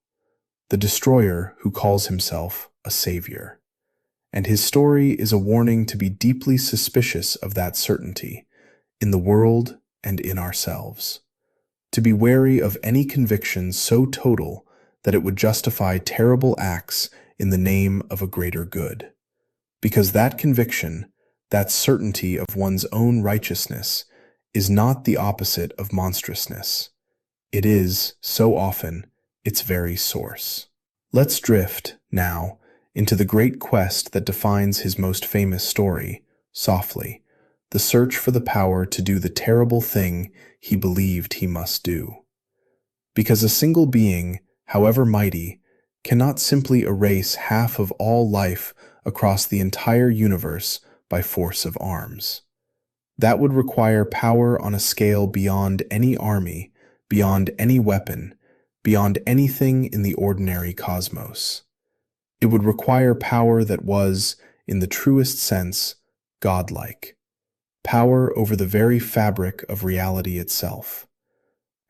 The destroyer who calls himself a savior. And his story is a warning to be deeply suspicious of that certainty, in the world and in ourselves. To be wary of any conviction so total that it would justify terrible acts in the name of a greater good. Because that conviction, that certainty of one's own righteousness, is not the opposite of monstrousness. It is, so often, its very source. Let's drift, now, into the great quest that defines his most famous story, softly, the search for the power to do the terrible thing he believed he must do. Because a single being, however mighty, cannot simply erase half of all life across the entire universe by force of arms. That would require power on a scale beyond any army, beyond any weapon, beyond anything in the ordinary cosmos. It would require power that was, in the truest sense, godlike. Power over the very fabric of reality itself.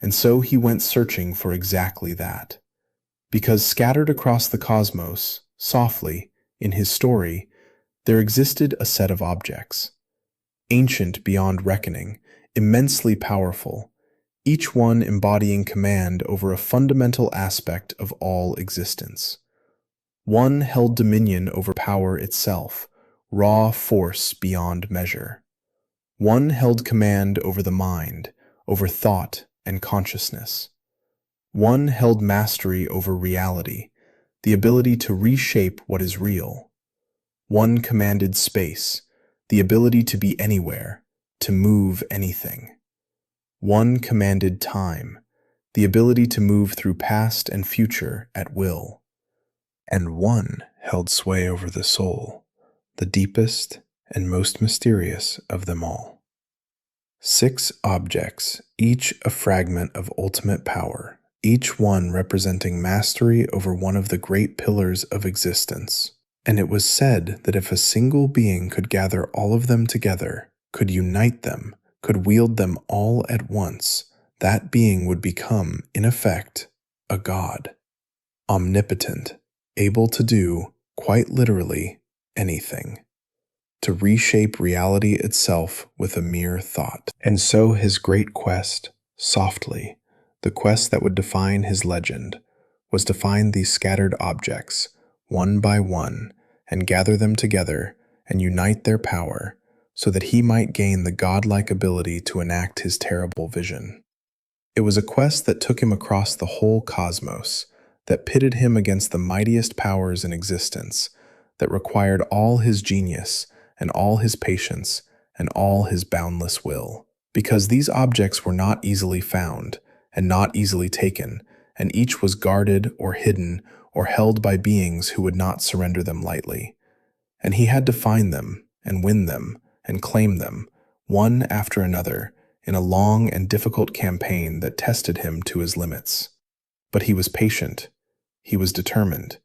And so he went searching for exactly that. Because scattered across the cosmos, softly, in his story, there existed a set of objects. Ancient beyond reckoning, immensely powerful, each one embodying command over a fundamental aspect of all existence. One held dominion over power itself, raw force beyond measure. One held command over the mind, over thought and consciousness. One held mastery over reality, the ability to reshape what is real. One commanded space, the ability to be anywhere, to move anything. One commanded time, the ability to move through past and future at will. And one held sway over the soul, the deepest and most mysterious of them all. 6 objects, each a fragment of ultimate power, each one representing mastery over one of the great pillars of existence. And it was said that if a single being could gather all of them together, could unite them, could wield them all at once, that being would become, in effect, a god. omnipotent, able to do, quite literally, anything, to reshape reality itself with a mere thought. And so his great quest, softly, the quest that would define his legend, was to find these scattered objects, one by one, and gather them together and unite their power so that he might gain the godlike ability to enact his terrible vision. It was a quest that took him across the whole cosmos, that pitted him against the mightiest powers in existence, that required all his genius and all his patience and all his boundless will. Because these objects were not easily found and not easily taken, and each was guarded or hidden or held by beings who would not surrender them lightly. And he had to find them and win them and claim them, one after another, in a long and difficult campaign that tested him to his limits. But he was patient. He was determined.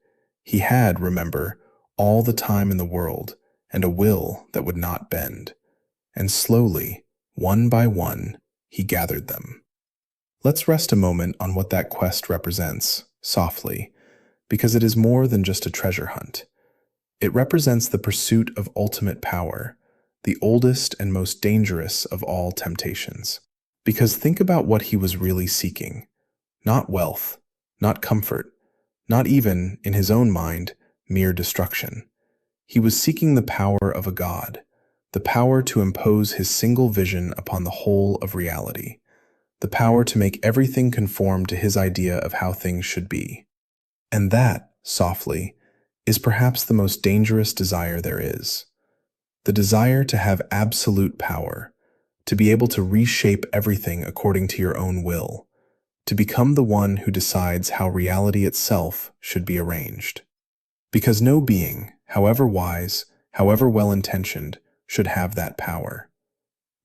He had, remember, all the time in the world and a will that would not bend. And slowly, one by one, he gathered them. Let's rest a moment on what that quest represents, softly, because it is more than just a treasure hunt. It represents the pursuit of ultimate power, the oldest and most dangerous of all temptations. Because think about what he was really seeking. Not wealth, not comfort, not even, in his own mind, mere destruction. He was seeking the power of a god, the power to impose his single vision upon the whole of reality, the power to make everything conform to his idea of how things should be. And that, softly, is perhaps the most dangerous desire there is. The desire to have absolute power, to be able to reshape everything according to your own will, to become the one who decides how reality itself should be arranged. Because no being, however wise, however well-intentioned, should have that power.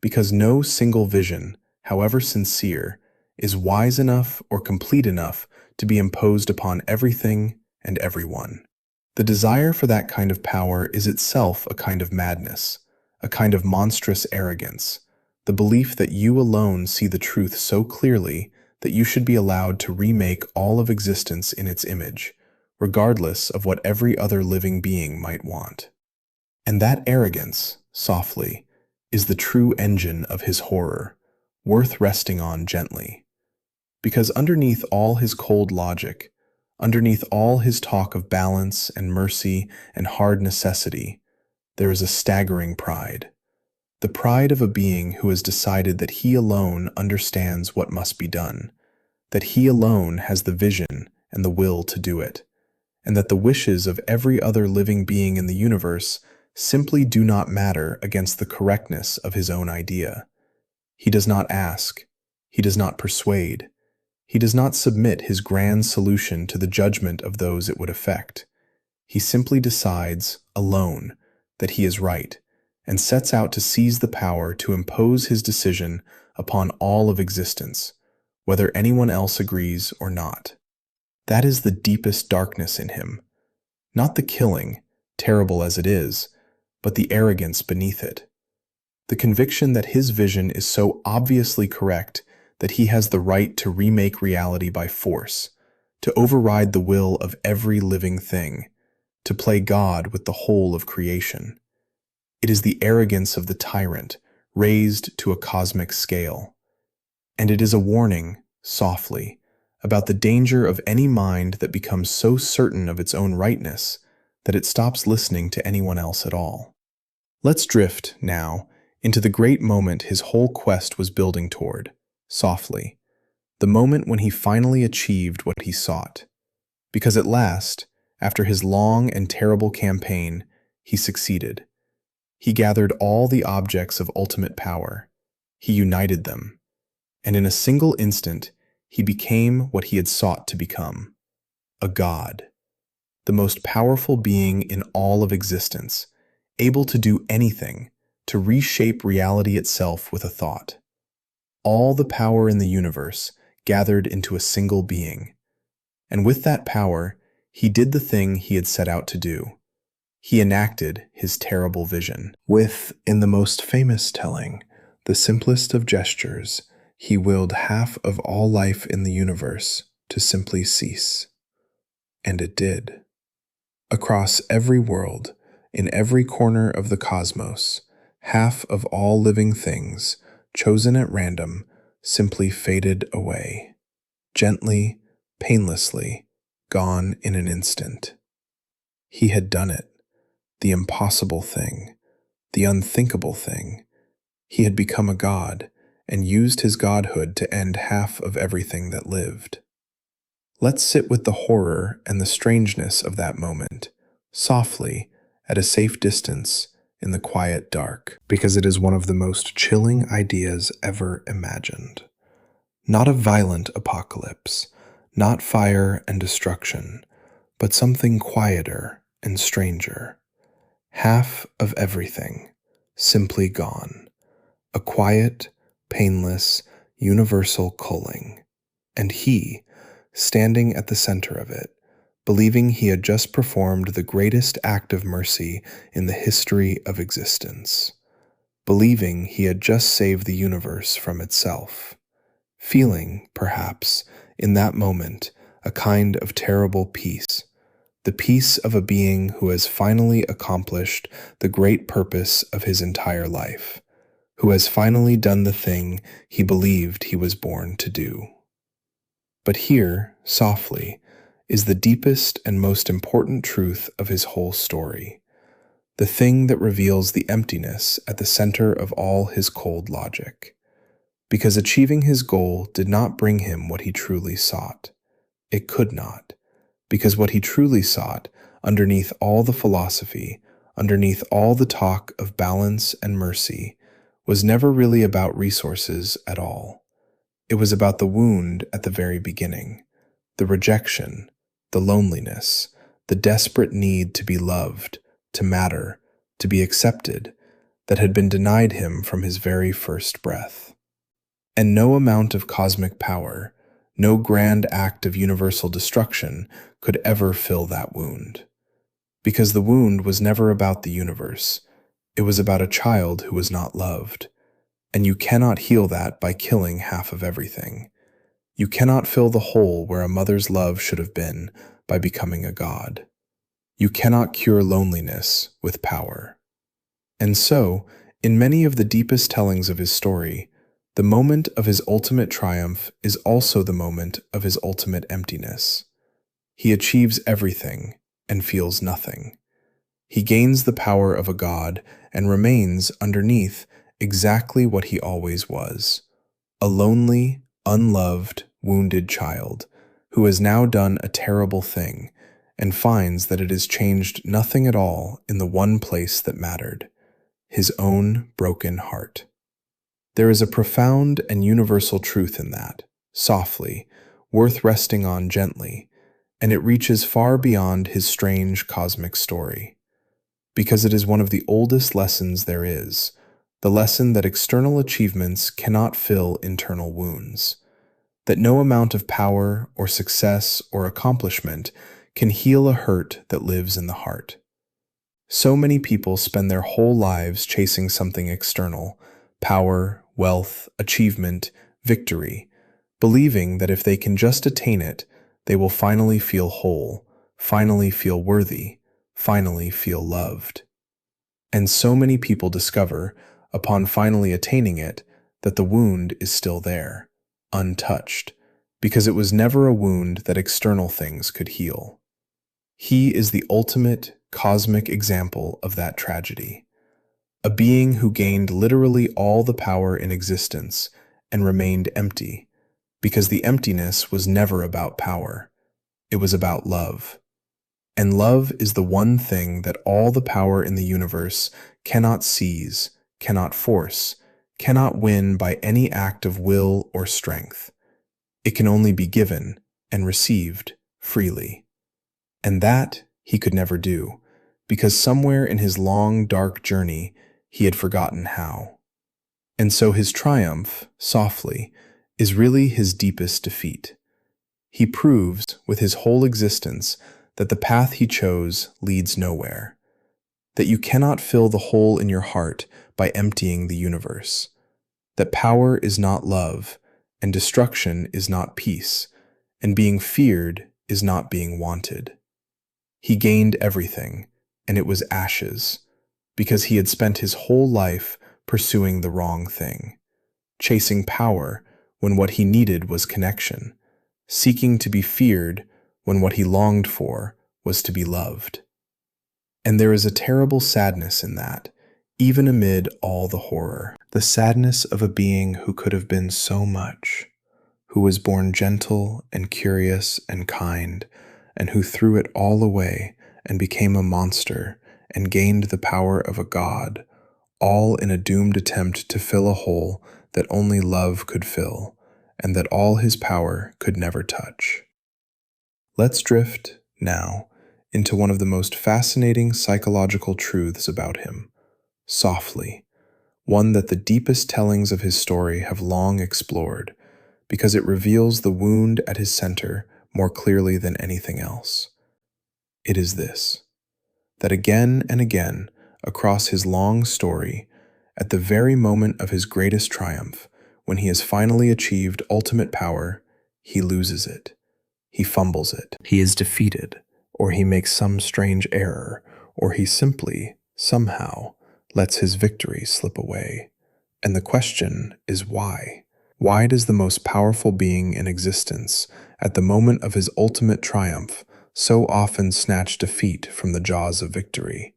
Because no single vision, however sincere, is wise enough or complete enough to be imposed upon everything and everyone. The desire for that kind of power is itself a kind of madness, a kind of monstrous arrogance, the belief that you alone see the truth so clearly that you should be allowed to remake all of existence in its image, regardless of what every other living being might want. And that arrogance, softly, is the true engine of his horror, worth resting on gently. Because underneath all his cold logic, underneath all his talk of balance and mercy and hard necessity, there is a staggering pride. The pride of a being who has decided that he alone understands what must be done, that he alone has the vision and the will to do it, and that the wishes of every other living being in the universe simply do not matter against the correctness of his own idea. He does not ask, he does not persuade, he does not submit his grand solution to the judgment of those it would affect. He simply decides, alone, that he is right, and sets out to seize the power to impose his decision upon all of existence, whether anyone else agrees or not. That is the deepest darkness in him. Not the killing, terrible as it is, but the arrogance beneath it. The conviction that his vision is so obviously correct that he has the right to remake reality by force, to override the will of every living thing, to play God with the whole of creation. It is the arrogance of the tyrant, raised to a cosmic scale. And it is a warning, softly, about the danger of any mind that becomes so certain of its own rightness that it stops listening to anyone else at all. Let's drift, now, into the great moment his whole quest was building toward, softly, the moment when he finally achieved what he sought. Because at last, after his long and terrible campaign, he succeeded. He gathered all the objects of ultimate power. He united them. And in a single instant, he became what he had sought to become, a god, the most powerful being in all of existence, able to do anything, to reshape reality itself with a thought. All the power in the universe gathered into a single being. And with that power, he did the thing he had set out to do. He enacted his terrible vision. With, in the most famous telling, the simplest of gestures, he willed half of all life in the universe to simply cease. And it did. Across every world, in every corner of the cosmos, half of all living things, chosen at random, simply faded away, gently, painlessly, gone in an instant. He had done it, the impossible thing, the unthinkable thing. He had become a god and used his godhood to end half of everything that lived. Let's sit with the horror and the strangeness of that moment, softly, at a safe distance, in the quiet dark, because it is one of the most chilling ideas ever imagined. Not a violent apocalypse, not fire and destruction, but something quieter and stranger. Half of everything, simply gone. A quiet, painless, universal culling. And he, standing at the center of it, believing he had just performed the greatest act of mercy in the history of existence, believing he had just saved the universe from itself, feeling, perhaps, in that moment, a kind of terrible peace, the peace of a being who has finally accomplished the great purpose of his entire life, who has finally done the thing he believed he was born to do. But here, softly, is the deepest and most important truth of his whole story, the thing that reveals the emptiness at the center of all his cold logic. Because achieving his goal did not bring him what he truly sought. It could not, because what he truly sought, underneath all the philosophy, underneath all the talk of balance and mercy, was never really about resources at all. It was about the wound at the very beginning, the rejection, the loneliness, the desperate need to be loved, to matter, to be accepted, that had been denied him from his very first breath. And no amount of cosmic power, no grand act of universal destruction could ever fill that wound. Because the wound was never about the universe. It was about a child who was not loved. And you cannot heal that by killing half of everything. You cannot fill the hole where a mother's love should have been by becoming a god. You cannot cure loneliness with power. And so, in many of the deepest tellings of his story, the moment of his ultimate triumph is also the moment of his ultimate emptiness. He achieves everything and feels nothing. He gains the power of a god and remains, underneath, exactly what he always was, a lonely, unloved, wounded child who has now done a terrible thing and finds that it has changed nothing at all in the one place that mattered, his own broken heart. There is a profound and universal truth in that, softly, worth resting on gently, and it reaches far beyond his strange cosmic story. Because it is one of the oldest lessons there is, the lesson that external achievements cannot fill internal wounds, that no amount of power or success or accomplishment can heal a hurt that lives in the heart. So many people spend their whole lives chasing something external, power, wealth, achievement, victory, believing that if they can just attain it, they will finally feel whole, finally feel worthy, finally feel loved. And so many people discover, upon finally attaining it, that the wound is still there, untouched, because it was never a wound that external things could heal. He is the ultimate cosmic example of that tragedy. A being who gained literally all the power in existence and remained empty, because the emptiness was never about power. It was about love. And love is the one thing that all the power in the universe cannot seize, cannot force, cannot win by any act of will or strength. It can only be given and received freely. And that he could never do, because somewhere in his long, dark journey, he had forgotten how. And so his triumph, softly, is really his deepest defeat. He proves, with his whole existence, that the path he chose leads nowhere, that you cannot fill the hole in your heart by emptying the universe, that power is not love, and destruction is not peace, and being feared is not being wanted. He gained everything, and it was ashes, because he had spent his whole life pursuing the wrong thing, chasing power when what he needed was connection, seeking to be feared when what he longed for was to be loved. And there is a terrible sadness in that, even amid all the horror. The sadness of a being who could have been so much, who was born gentle and curious and kind, and who threw it all away and became a monster and gained the power of a god, all in a doomed attempt to fill a hole that only love could fill, and that all his power could never touch. Let's drift, now, into one of the most fascinating psychological truths about him, softly, one that the deepest tellings of his story have long explored, because it reveals the wound at his center more clearly than anything else. It is this, that again and again, across his long story, at the very moment of his greatest triumph, when he has finally achieved ultimate power, he loses it. He fumbles it. He is defeated, or he makes some strange error, or he simply, somehow, lets his victory slip away. And the question is why? Why does the most powerful being in existence, at the moment of his ultimate triumph, so often snatch defeat from the jaws of victory?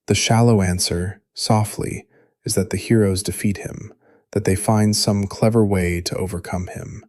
The shallow answer, softly, is that the heroes defeat him, that they find some clever way to overcome him.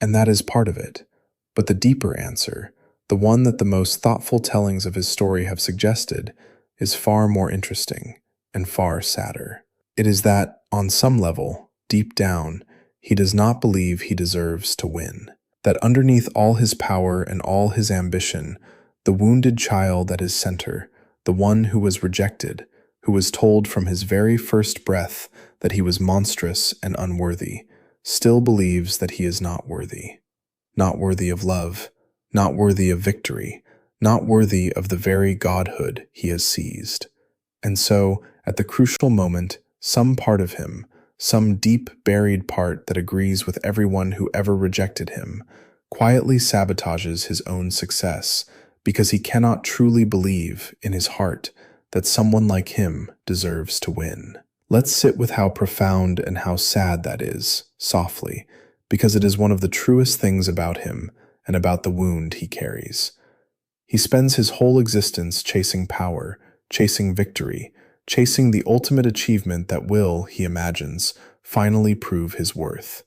And that is part of it. But the deeper answer, the one that the most thoughtful tellings of his story have suggested, is far more interesting and far sadder. It is that, on some level, deep down, he does not believe he deserves to win. That underneath all his power and all his ambition, the wounded child at his center, the one who was rejected, who was told from his very first breath that he was monstrous and unworthy, still believes that he is not worthy. Not worthy of love, not worthy of victory, not worthy of the very godhood he has seized. And so, at the crucial moment, some part of him, some deep buried part that agrees with everyone who ever rejected him, quietly sabotages his own success because he cannot truly believe in his heart that someone like him deserves to win. Let's sit with how profound and how sad that is, softly, because it is one of the truest things about him and about the wound he carries. He spends his whole existence chasing power, chasing victory, chasing the ultimate achievement that will, he imagines, finally prove his worth.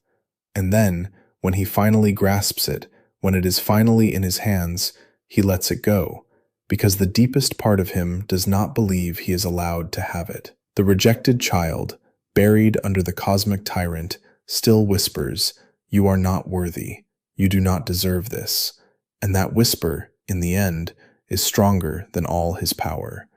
And then, when he finally grasps it, when it is finally in his hands, he lets it go, because the deepest part of him does not believe he is allowed to have it. The rejected child, buried under the cosmic tyrant, still whispers, "You are not worthy. You do not deserve this." And that whisper, in the end, is stronger than all his power.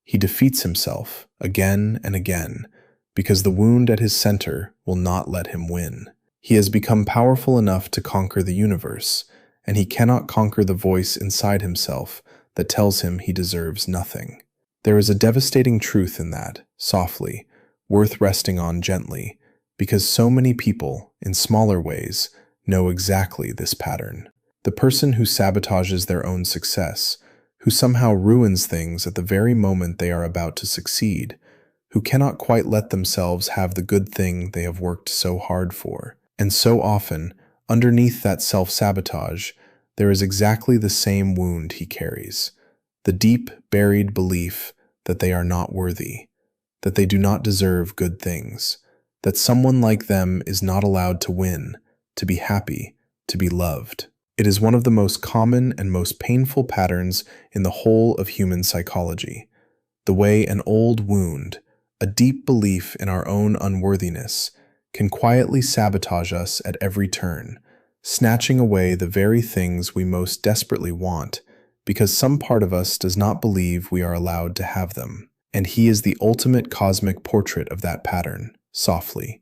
He defeats himself again and again because the wound at his center will not let him win. He has become powerful enough to conquer the universe, and he cannot conquer the voice inside himself that tells him he deserves nothing. There is a devastating truth in that, softly, worth resting on gently, because so many people, in smaller ways, know exactly this pattern. The person who sabotages their own success, who somehow ruins things at the very moment they are about to succeed, who cannot quite let themselves have the good thing they have worked so hard for. And so often, underneath that self-sabotage, there is exactly the same wound he carries, the deep, buried belief that they are not worthy, that they do not deserve good things, that someone like them is not allowed to win, to be happy, to be loved. It is one of the most common and most painful patterns in the whole of human psychology, the way an old wound, a deep belief in our own unworthiness, can quietly sabotage us at every turn, snatching away the very things we most desperately want, because some part of us does not believe we are allowed to have them. And he is the ultimate cosmic portrait of that pattern, softly.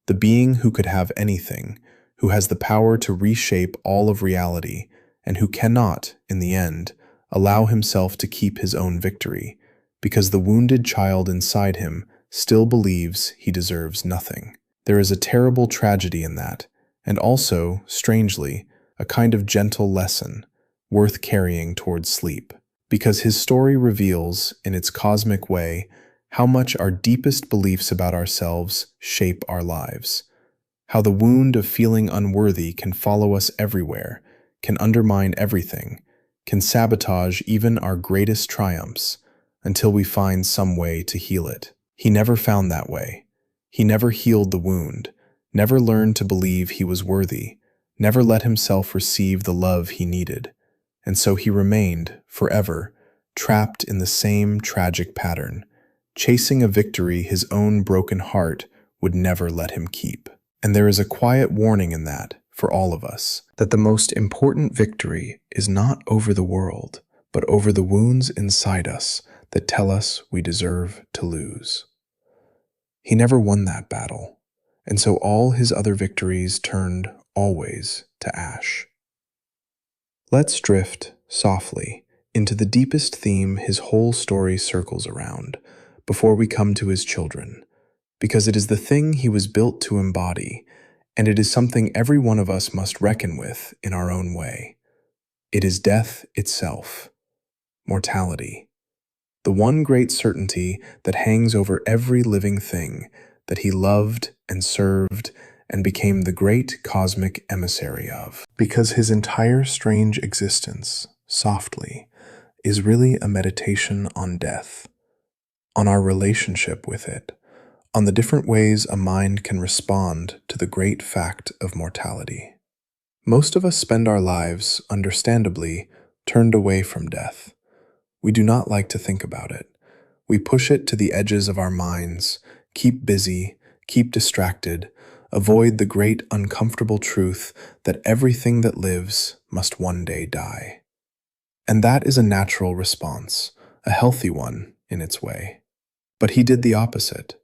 The being who could have anything, who has the power to reshape all of reality, and who cannot, in the end, allow himself to keep his own victory, because the wounded child inside him still believes he deserves nothing. There is a terrible tragedy in that, and also, strangely, a kind of gentle lesson, worth carrying towards sleep, because his story reveals, in its cosmic way, how much our deepest beliefs about ourselves shape our lives, how the wound of feeling unworthy can follow us everywhere, can undermine everything, can sabotage even our greatest triumphs, until we find some way to heal it. He never found that way. He never healed the wound, never learned to believe he was worthy, never let himself receive the love he needed, and so he remained, forever, trapped in the same tragic pattern, chasing a victory his own broken heart would never let him keep. And there is a quiet warning in that, for all of us, that the most important victory is not over the world, but over the wounds inside us that tell us we deserve to lose. He never won that battle, and so all his other victories turned always to ash. Let's drift, softly, into the deepest theme his whole story circles around, before we come to his children, because it is the thing he was built to embody, and it is something every one of us must reckon with in our own way. It is death itself, mortality, the one great certainty that hangs over every living thing that he loved and served and became the great cosmic emissary of. Because his entire strange existence, softly, is really a meditation on death, on our relationship with it, on the different ways a mind can respond to the great fact of mortality. Most of us spend our lives, understandably, turned away from death. We do not like to think about it. We push it to the edges of our minds, keep busy, keep distracted, avoid the great uncomfortable truth that everything that lives must one day die. And that is a natural response, a healthy one in its way. But he did the opposite.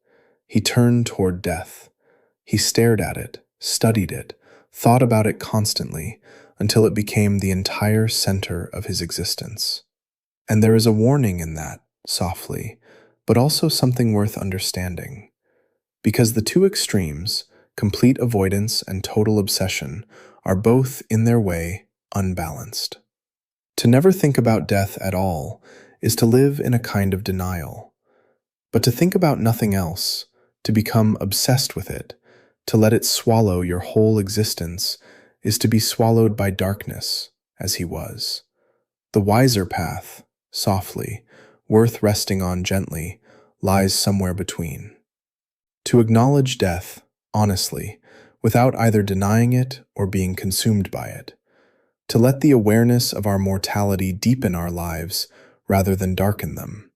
He turned toward death. He stared at it, studied it, thought about it constantly, until it became the entire center of his existence. And there is a warning in that, softly, but also something worth understanding. Because the two extremes, complete avoidance and total obsession, are both, in their way, unbalanced. To never think about death at all is to live in a kind of denial. But to think about nothing else, to become obsessed with it, to let it swallow your whole existence, is to be swallowed by darkness, as he was. The wiser path, softly, worth resting on gently, lies somewhere between. To acknowledge death, honestly, without either denying it or being consumed by it. To let the awareness of our mortality deepen our lives rather than darken them.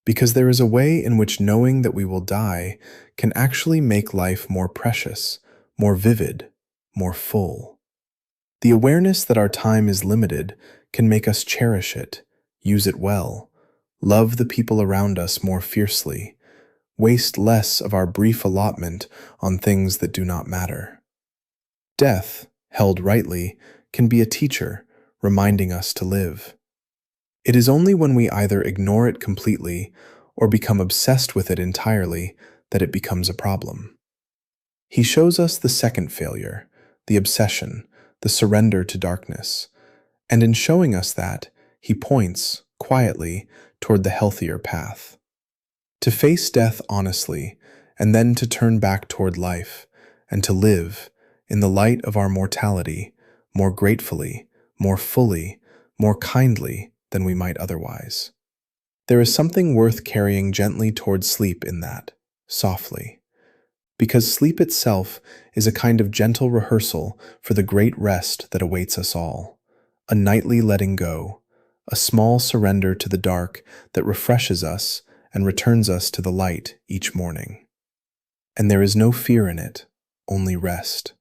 Because there is a way in which knowing that we will die can actually make life more precious, more vivid, more full. The awareness that our time is limited can make us cherish it, use it well, love the people around us more fiercely, waste less of our brief allotment on things that do not matter. Death, held rightly, can be a teacher, reminding us to live. It is only when we either ignore it completely or become obsessed with it entirely that it becomes a problem. He shows us the second failure, the obsession, the surrender to darkness, and in showing us that, he points, quietly, toward the healthier path. To face death honestly, and then to turn back toward life, and to live, in the light of our mortality, more gratefully, more fully, more kindly than we might otherwise. There is something worth carrying gently toward sleep in that, softly. Because sleep itself is a kind of gentle rehearsal for the great rest that awaits us all, a nightly letting go, a small surrender to the dark that refreshes us and returns us to the light each morning. And there is no fear in it, only rest.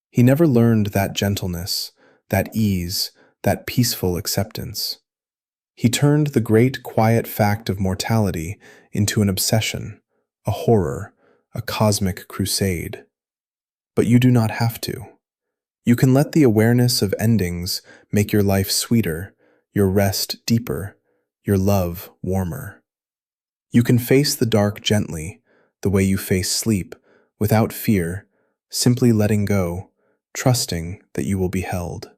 He never learned that gentleness, that ease, that peaceful acceptance. He turned the great quiet fact of mortality into an obsession, a horror, a cosmic crusade. But you do not have to. You can let the awareness of endings make your life sweeter, your rest deeper, your love warmer. You can face the dark gently, the way you face sleep, without fear, simply letting go, trusting that you will be held.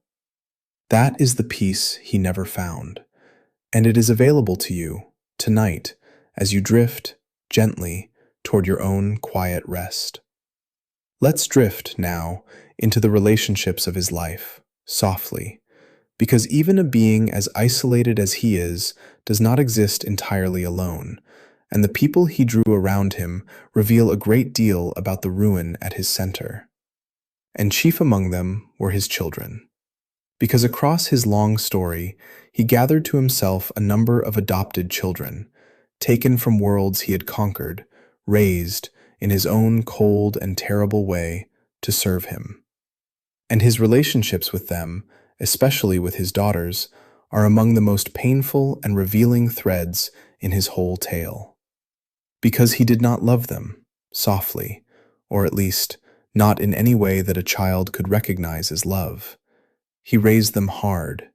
That is the peace he never found, and it is available to you tonight as you drift gently toward your own quiet rest. Let's drift now into the relationships of his life, softly, because even a being as isolated as he is does not exist entirely alone, and the people he drew around him reveal a great deal about the ruin at his center. And chief among them were his children, because across his long story, he gathered to himself a number of adopted children, taken from worlds he had conquered, raised in his own cold and terrible way to serve him. And his relationships with them, especially with his daughters, are among the most painful and revealing threads in his whole tale. Because he did not love them softly, or at least not in any way that a child could recognize as love. He raised them hard.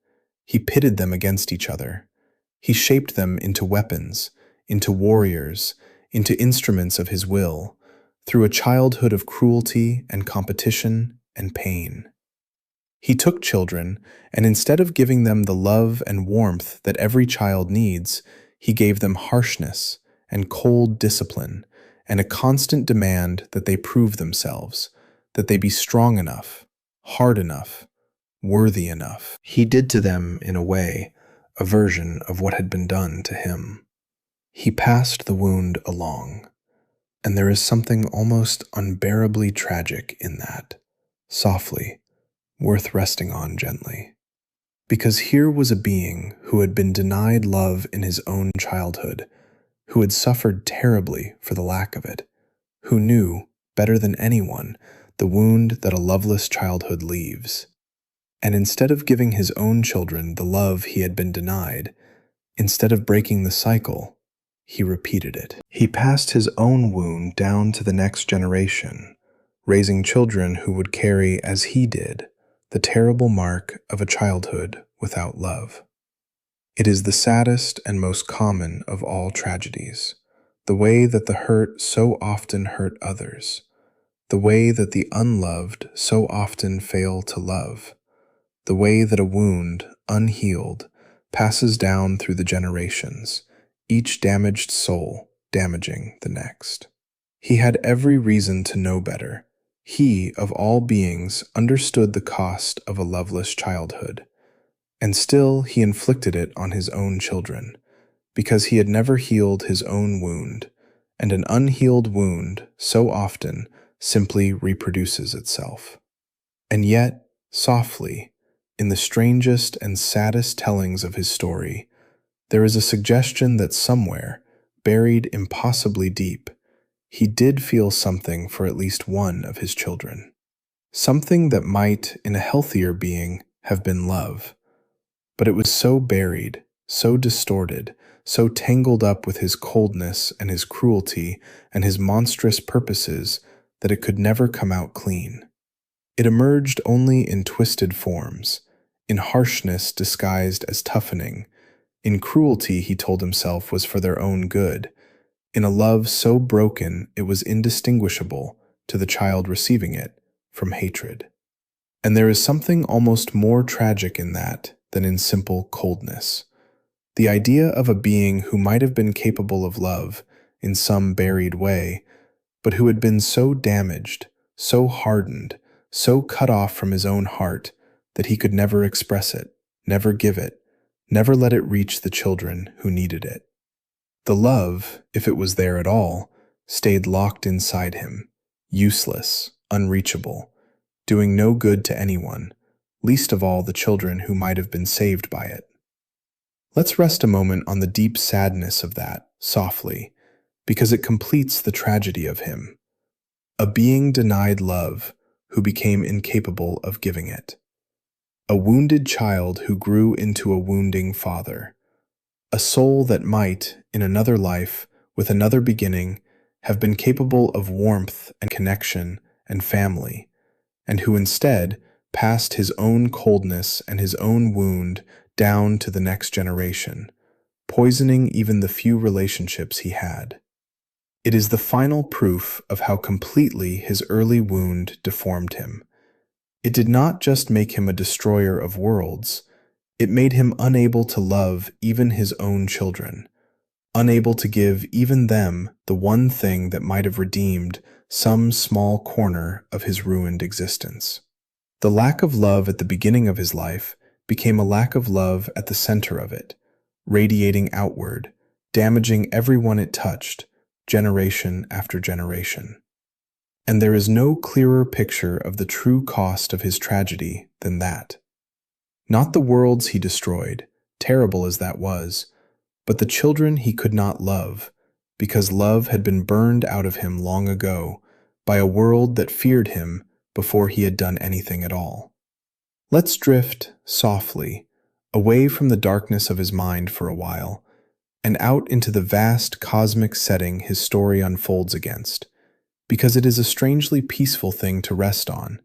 He pitted them against each other. He shaped them into weapons, into warriors, into instruments of his will, through a childhood of cruelty and competition and pain. He took children, and instead of giving them the love and warmth that every child needs, he gave them harshness and cold discipline and a constant demand that they prove themselves, that they be strong enough, hard enough, worthy enough. He did to them, in a way, a version of what had been done to him. He passed the wound along, and there is something almost unbearably tragic in that, softly, worth resting on gently. Because here was a being who had been denied love in his own childhood, who had suffered terribly for the lack of it, who knew, better than anyone, the wound that a loveless childhood leaves. And instead of giving his own children the love he had been denied, instead of breaking the cycle, he repeated it. He passed his own wound down to the next generation, raising children who would carry, as he did, the terrible mark of a childhood without love. It is the saddest and most common of all tragedies, the way that the hurt so often hurt others, the way that the unloved so often fail to love, the way that a wound, unhealed, passes down through the generations, each damaged soul damaging the next. He had every reason to know better. He, of all beings, understood the cost of a loveless childhood, and still he inflicted it on his own children, because he had never healed his own wound, and an unhealed wound so often simply reproduces itself. And yet, softly, in the strangest and saddest tellings of his story, there is a suggestion that somewhere, buried impossibly deep, he did feel something for at least one of his children. Something that might, in a healthier being, have been love. But it was so buried, so distorted, so tangled up with his coldness and his cruelty and his monstrous purposes that it could never come out clean. It emerged only in twisted forms, in harshness disguised as toughening, in cruelty he told himself was for their own good, in a love so broken it was indistinguishable to the child receiving it from hatred. And there is something almost more tragic in that than in simple coldness. The idea of a being who might have been capable of love in some buried way, but who had been so damaged, so hardened, so cut off from his own heart that he could never express it, never give it, never let it reach the children who needed it. The love, if it was there at all, stayed locked inside him, useless, unreachable, doing no good to anyone, least of all the children who might have been saved by it. Let's rest a moment on the deep sadness of that, softly, because it completes the tragedy of him. A being denied love who became incapable of giving it. A wounded child who grew into a wounding father. A soul that might, in another life, with another beginning, have been capable of warmth and connection and family, and who instead passed his own coldness and his own wound down to the next generation, poisoning even the few relationships he had. It is the final proof of how completely his early wound deformed him. It did not just make him a destroyer of worlds, It made him unable to love even his own children, unable to give even them the one thing that might have redeemed some small corner of his ruined existence. The lack of love at the beginning of his life became a lack of love at the center of it, radiating outward, damaging everyone it touched, generation after generation. And there is no clearer picture of the true cost of his tragedy than that. Not the worlds he destroyed, terrible as that was, but the children he could not love, because love had been burned out of him long ago by a world that feared him before he had done anything at all. Let's drift softly away from the darkness of his mind for a while and out into the vast cosmic setting his story unfolds against, because it is a strangely peaceful thing to rest on,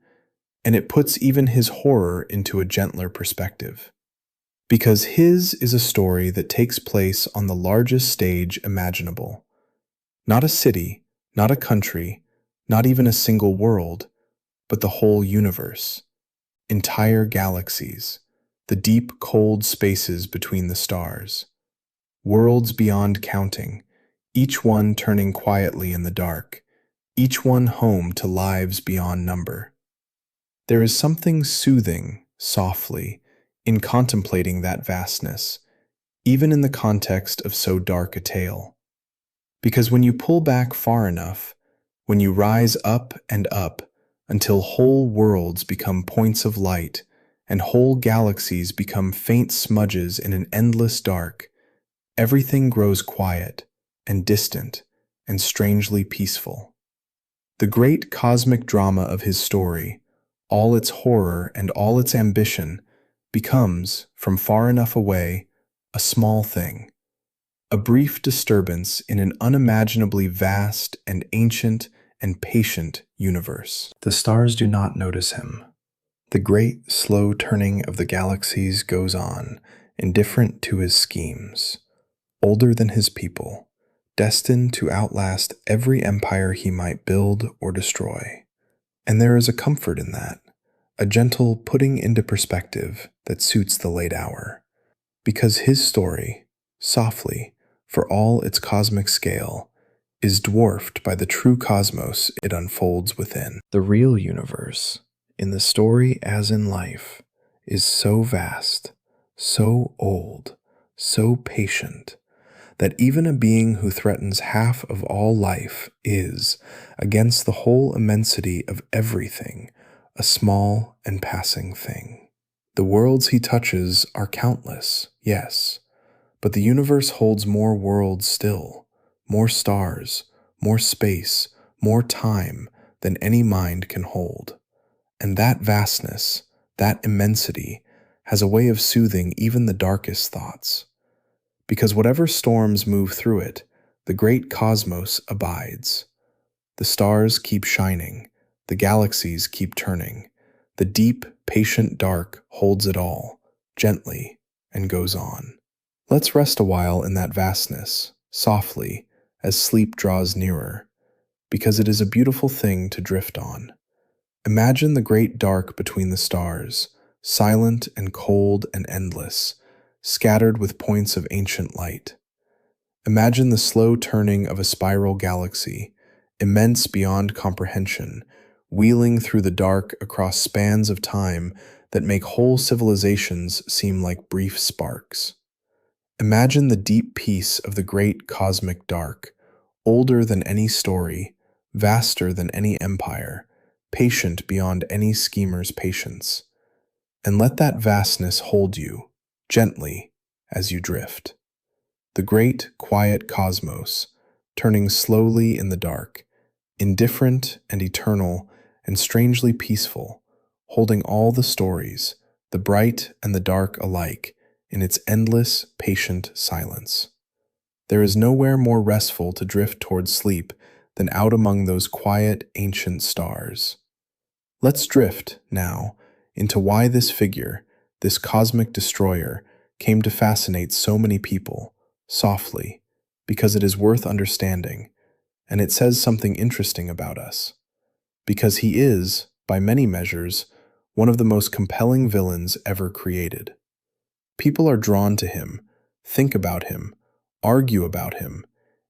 and it puts even his horror into a gentler perspective. Because his is a story that takes place on the largest stage imaginable. Not a city, not a country, not even a single world, but the whole universe. Entire galaxies, the deep, cold spaces between the stars. Worlds beyond counting, each one turning quietly in the dark, each one home to lives beyond number. There is something soothing, softly, in contemplating that vastness, even in the context of so dark a tale. Because when you pull back far enough, when you rise up and up until whole worlds become points of light and whole galaxies become faint smudges in an endless dark, everything grows quiet and distant and strangely peaceful. The great cosmic drama of his story, all its horror and all its ambition, becomes, from far enough away, a small thing, a brief disturbance in an unimaginably vast and ancient and patient universe. The stars do not notice him. The great, slow turning of the galaxies goes on, indifferent to his schemes, older than his people, destined to outlast every empire he might build or destroy. And there is a comfort in that, a gentle putting into perspective that suits the late hour. Because his story, softly, for all its cosmic scale, is dwarfed by the true cosmos it unfolds within. The real universe, in the story as in life, is so vast, so old, so patient, that even a being who threatens half of all life is, against the whole immensity of everything, a small and passing thing. The worlds he touches are countless, yes, but the universe holds more worlds still, more stars, more space, more time than any mind can hold. And that vastness, that immensity, has a way of soothing even the darkest thoughts. Because whatever storms move through it, the great cosmos abides. The stars keep shining, the galaxies keep turning, the deep, patient dark holds it all, gently, and goes on. Let's rest a while in that vastness, softly, as sleep draws nearer, because it is a beautiful thing to drift on. Imagine the great dark between the stars, silent and cold and endless, scattered with points of ancient light. Imagine the slow turning of a spiral galaxy, immense beyond comprehension, wheeling through the dark across spans of time that make whole civilizations seem like brief sparks. Imagine the deep peace of the great cosmic dark, older than any story, vaster than any empire, patient beyond any schemer's patience. And let that vastness hold you, gently, as you drift. The great, quiet cosmos, turning slowly in the dark, indifferent and eternal and strangely peaceful, holding all the stories, the bright and the dark alike, in its endless, patient silence. There is nowhere more restful to drift towards sleep than out among those quiet, ancient stars. Let's drift, now, into why this figure, this cosmic destroyer, came to fascinate so many people, softly, because it is worth understanding, and it says something interesting about us. Because he is, by many measures, one of the most compelling villains ever created. People are drawn to him, think about him, argue about him,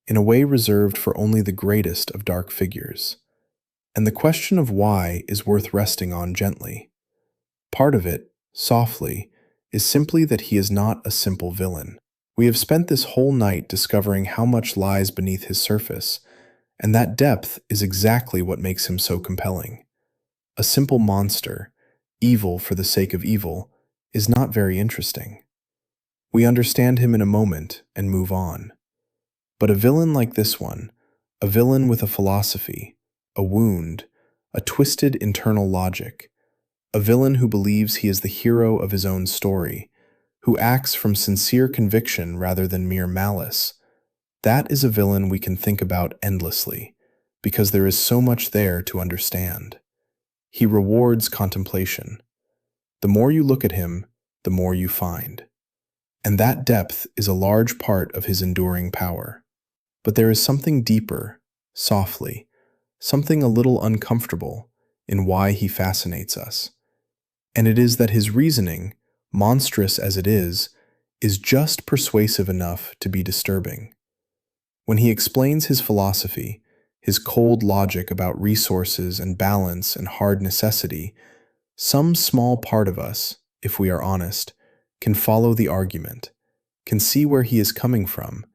in a way reserved for only the greatest of dark figures. And the question of why is worth resting on gently. Part of it, softly, is simply that he is not a simple villain. We have spent this whole night discovering how much lies beneath his surface, and that depth is exactly what makes him so compelling. A simple monster, evil for the sake of evil, is not very interesting. We understand him in a moment and move on. But a villain like this one, a villain with a philosophy, a wound, a twisted internal logic, a villain who believes he is the hero of his own story, who acts from sincere conviction rather than mere malice, that is a villain we can think about endlessly, because there is so much there to understand. He rewards contemplation. The more you look at him, the more you find. And that depth is a large part of his enduring power. But there is something deeper, softly, something a little uncomfortable in why he fascinates us. And it is that his reasoning, monstrous as it is just persuasive enough to be disturbing. When he explains his philosophy, his cold logic about resources and balance and hard necessity, some small part of us, if we are honest, can follow the argument, can see where he is coming from,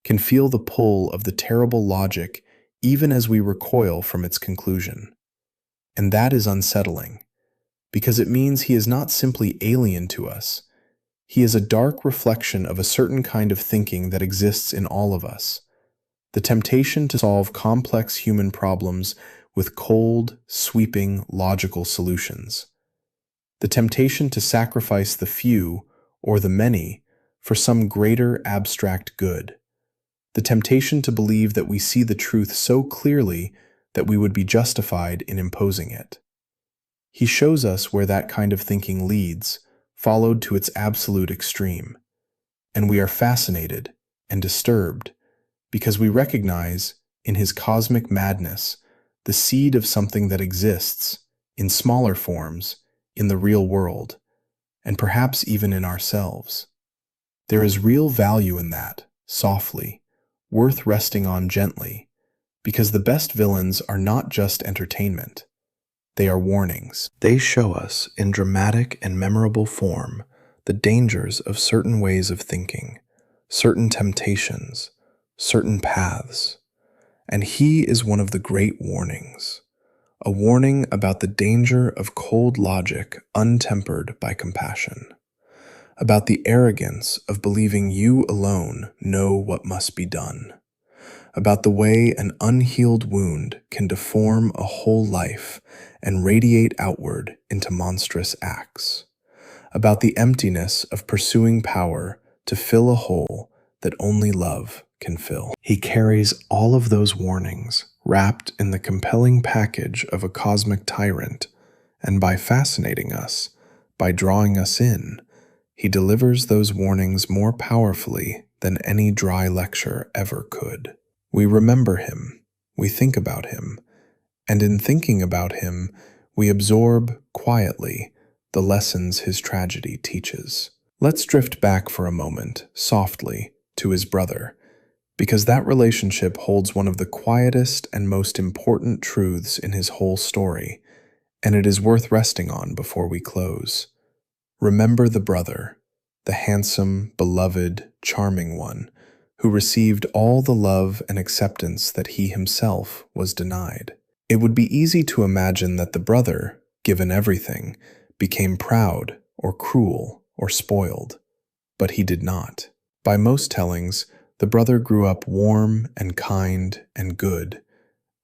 can feel the pull of the terrible logic even as we recoil from its conclusion. And that is unsettling, because it means he is not simply alien to us. He is a dark reflection of a certain kind of thinking that exists in all of us. The temptation to solve complex human problems with cold, sweeping, logical solutions. The temptation to sacrifice the few, or the many, for some greater abstract good. The temptation to believe that we see the truth so clearly that we would be justified in imposing it. He shows us where that kind of thinking leads, followed to its absolute extreme. And we are fascinated and disturbed because we recognize, in his cosmic madness, the seed of something that exists, in smaller forms, in the real world, and perhaps even in ourselves. There is real value in that, softly, worth resting on gently, because the best villains are not just entertainment. They are warnings. They show us, in dramatic and memorable form, the dangers of certain ways of thinking, certain temptations, certain paths. And he is one of the great warnings. A warning about the danger of cold logic untempered by compassion. About the arrogance of believing you alone know what must be done. About the way an unhealed wound can deform a whole life and radiate outward into monstrous acts. About the emptiness of pursuing power to fill a hole that only love can fill. He carries all of those warnings wrapped in the compelling package of a cosmic tyrant, and by fascinating us, by drawing us in, he delivers those warnings more powerfully than any dry lecture ever could. We remember him, we think about him, and in thinking about him, we absorb, quietly, the lessons his tragedy teaches. Let's drift back for a moment, softly, to his brother, because that relationship holds one of the quietest and most important truths in his whole story, and it is worth resting on before we close. Remember the brother, the handsome, beloved, charming one, who received all the love and acceptance that he himself was denied. It would be easy to imagine that the brother, given everything, became proud or cruel or spoiled, but he did not. By most tellings, the brother grew up warm and kind and good,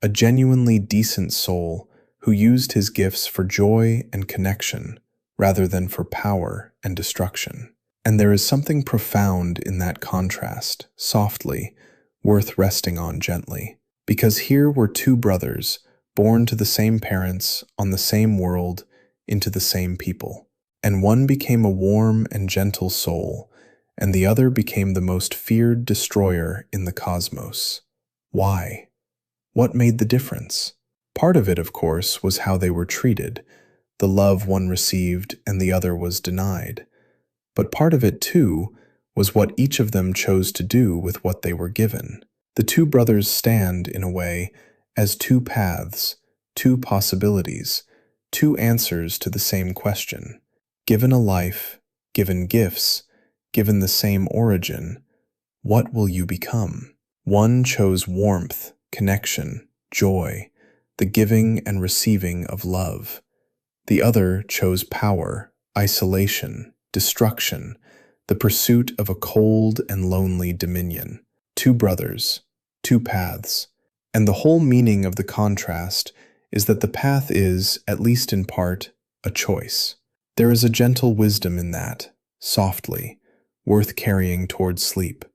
a genuinely decent soul who used his gifts for joy and connection rather than for power and destruction. And there is something profound in that contrast, softly, worth resting on gently, because here were two brothers, born to the same parents, on the same world, into the same people. And one became a warm and gentle soul, and the other became the most feared destroyer in the cosmos. Why? What made the difference? Part of it, of course, was how they were treated, the love one received and the other was denied. But part of it, too, was what each of them chose to do with what they were given. The two brothers stand, in a way, as two paths, two possibilities, two answers to the same question. Given a life, given gifts, given the same origin, what will you become? One chose warmth, connection, joy, the giving and receiving of love. The other chose power, isolation, destruction, the pursuit of a cold and lonely dominion. Two brothers, two paths. And the whole meaning of the contrast is that the path is, at least in part, a choice. There is a gentle wisdom in that, softly, worth carrying towards sleep.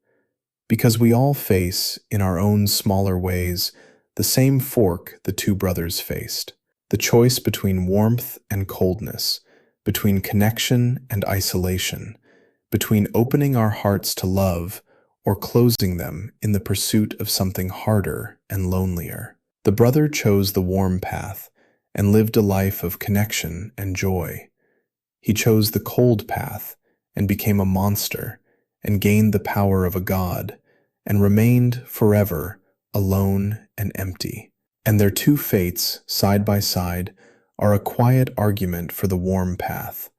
Because we all face, in our own smaller ways, the same fork the two brothers faced. The choice between warmth and coldness, between connection and isolation, between opening our hearts to love or closing them in the pursuit of something harder and lonelier. The brother chose the warm path and lived a life of connection and joy. He chose the cold path and became a monster and gained the power of a god and remained forever alone and empty. And their two fates, side by side, are a quiet argument for the warm path,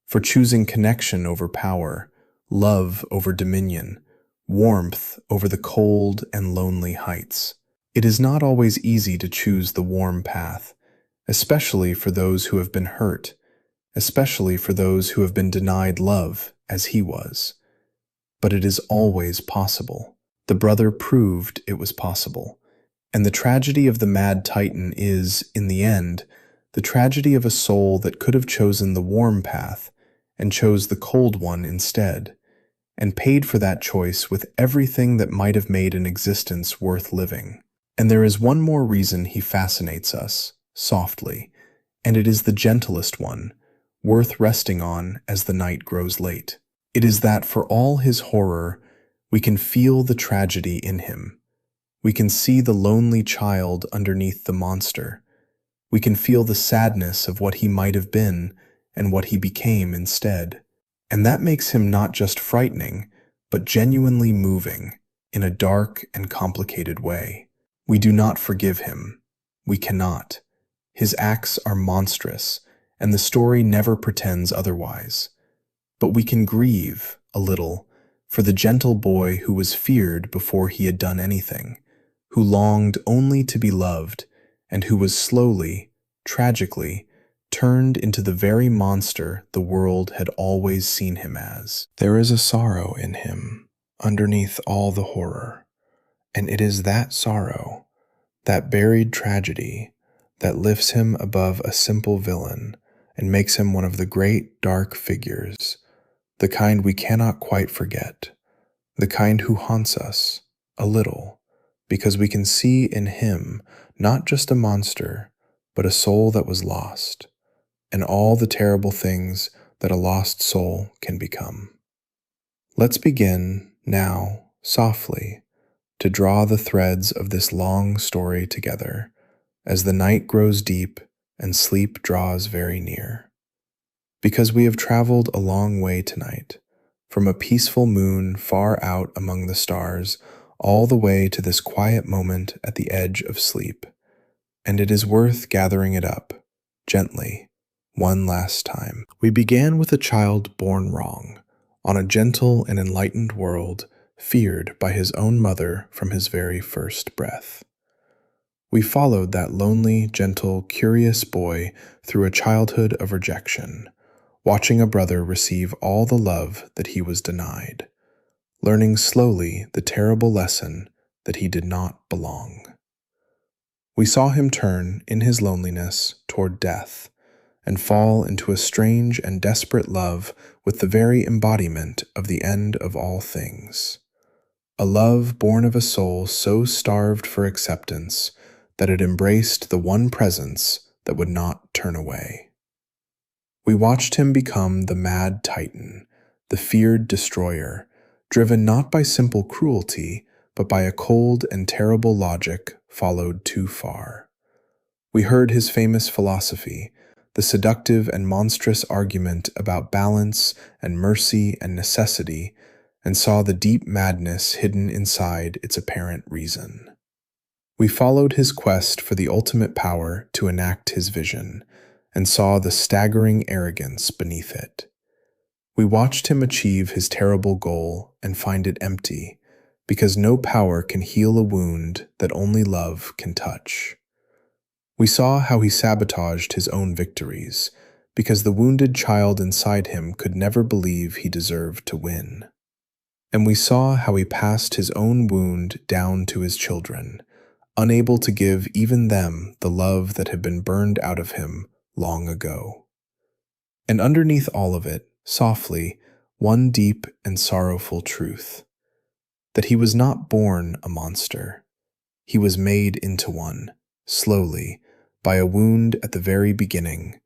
for choosing connection over power, love over dominion, warmth over the cold and lonely heights. It is not always easy to choose the warm path, especially for those who have been hurt, especially for those who have been denied love, as he was. But it is always possible. The brother proved it was possible. And the tragedy of the mad titan is, in the end, the tragedy of a soul that could have chosen the warm path and chose the cold one instead, and paid for that choice with everything that might have made an existence worth living. And there is one more reason he fascinates us, softly, and it is the gentlest one, worth resting on as the night grows late. It is that for all his horror, we can feel the tragedy in him. We can see the lonely child underneath the monster. We can feel the sadness of what he might have been and what he became instead. And that makes him not just frightening, but genuinely moving in a dark and complicated way. We do not forgive him. We cannot. His acts are monstrous, and the story never pretends otherwise. But we can grieve, a little, for the gentle boy who was feared before he had done anything, who longed only to be loved, and who was slowly, tragically, turned into the very monster the world had always seen him as. There is a sorrow in him, underneath all the horror, and it is that sorrow, that buried tragedy, that lifts him above a simple villain and makes him one of the great dark figures, the kind we cannot quite forget, the kind who haunts us, a little, because we can see in him not just a monster, but a soul that was lost, and all the terrible things that a lost soul can become. Let's begin, now, softly, to draw the threads of this long story together, as the night grows deep and sleep draws very near. Because we have traveled a long way tonight, from a peaceful moon far out among the stars, all the way to this quiet moment at the edge of sleep, and it is worth gathering it up, gently, one last time. We began with a child born wrong, on a gentle and enlightened world, feared by his own mother from his very first breath. We followed that lonely, gentle, curious boy through a childhood of rejection, watching a brother receive all the love that he was denied, learning slowly the terrible lesson that he did not belong. We saw him turn, in his loneliness, toward death, and fall into a strange and desperate love with the very embodiment of the end of all things. A love born of a soul so starved for acceptance that it embraced the one presence that would not turn away. We watched him become the mad titan, the feared destroyer, driven not by simple cruelty, but by a cold and terrible logic followed too far. We heard his famous philosophy, the seductive and monstrous argument about balance and mercy and necessity, and saw the deep madness hidden inside its apparent reason. We followed his quest for the ultimate power to enact his vision, and saw the staggering arrogance beneath it. We watched him achieve his terrible goal and find it empty, because no power can heal a wound that only love can touch. We saw how he sabotaged his own victories, because the wounded child inside him could never believe he deserved to win. And we saw how he passed his own wound down to his children, unable to give even them the love that had been burned out of him long ago. And underneath all of it, softly, one deep and sorrowful truth: that he was not born a monster. He was made into one, slowly, by a wound at the very beginning,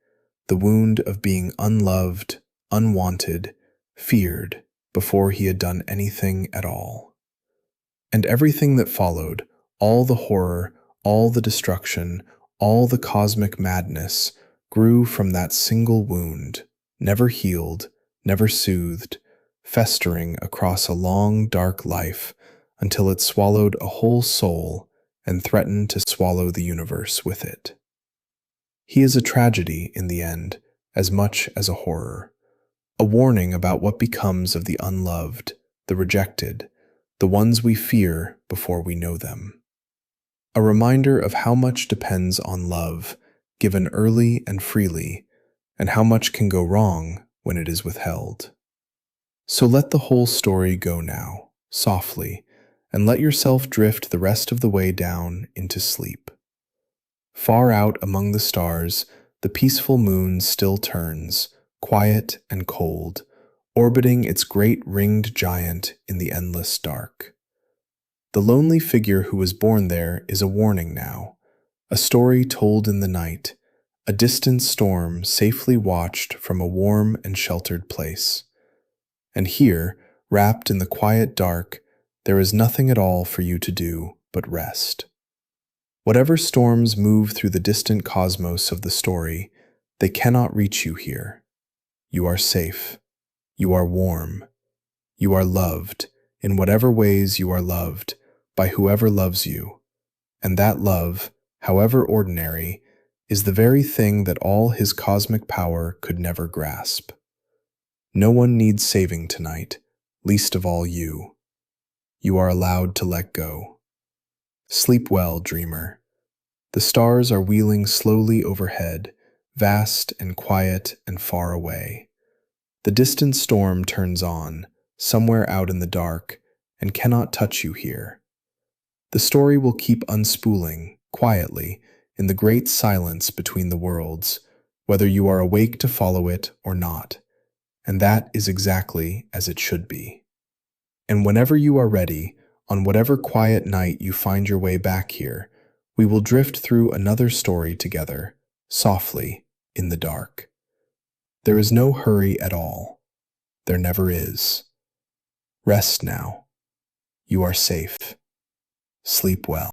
the wound of being unloved, unwanted, feared, before he had done anything at all. And everything that followed, all the horror, all the destruction, all the cosmic madness, grew from that single wound, never healed, never soothed, festering across a long, dark life until it swallowed a whole soul and threatened to swallow the universe with it. He is a tragedy in the end, as much as a horror, a warning about what becomes of the unloved, the rejected, the ones we fear before we know them. A reminder of how much depends on love, given early and freely, and how much can go wrong when it is withheld. So let the whole story go now, softly, and let yourself drift the rest of the way down into sleep. Far out among the stars, the peaceful moon still turns, quiet and cold, orbiting its great ringed giant in the endless dark. The lonely figure who was born there is a warning now, a story told in the night, a distant storm safely watched from a warm and sheltered place. And here, wrapped in the quiet dark, there is nothing at all for you to do but rest. Whatever storms move through the distant cosmos of the story, they cannot reach you here. You are safe. You are warm. You are loved, in whatever ways you are loved, by whoever loves you. And that love, however ordinary, is the very thing that all his cosmic power could never grasp. No one needs saving tonight, least of all you. You are allowed to let go. Sleep well, dreamer. The stars are wheeling slowly overhead, vast and quiet and far away. The distant storm turns on, somewhere out in the dark, and cannot touch you here. The story will keep unspooling, quietly, in the great silence between the worlds, whether you are awake to follow it or not. And that is exactly as it should be. And whenever you are ready, on whatever quiet night you find your way back here, we will drift through another story together, softly, in the dark. There is no hurry at all. There never is. Rest now. You are safe. Sleep well.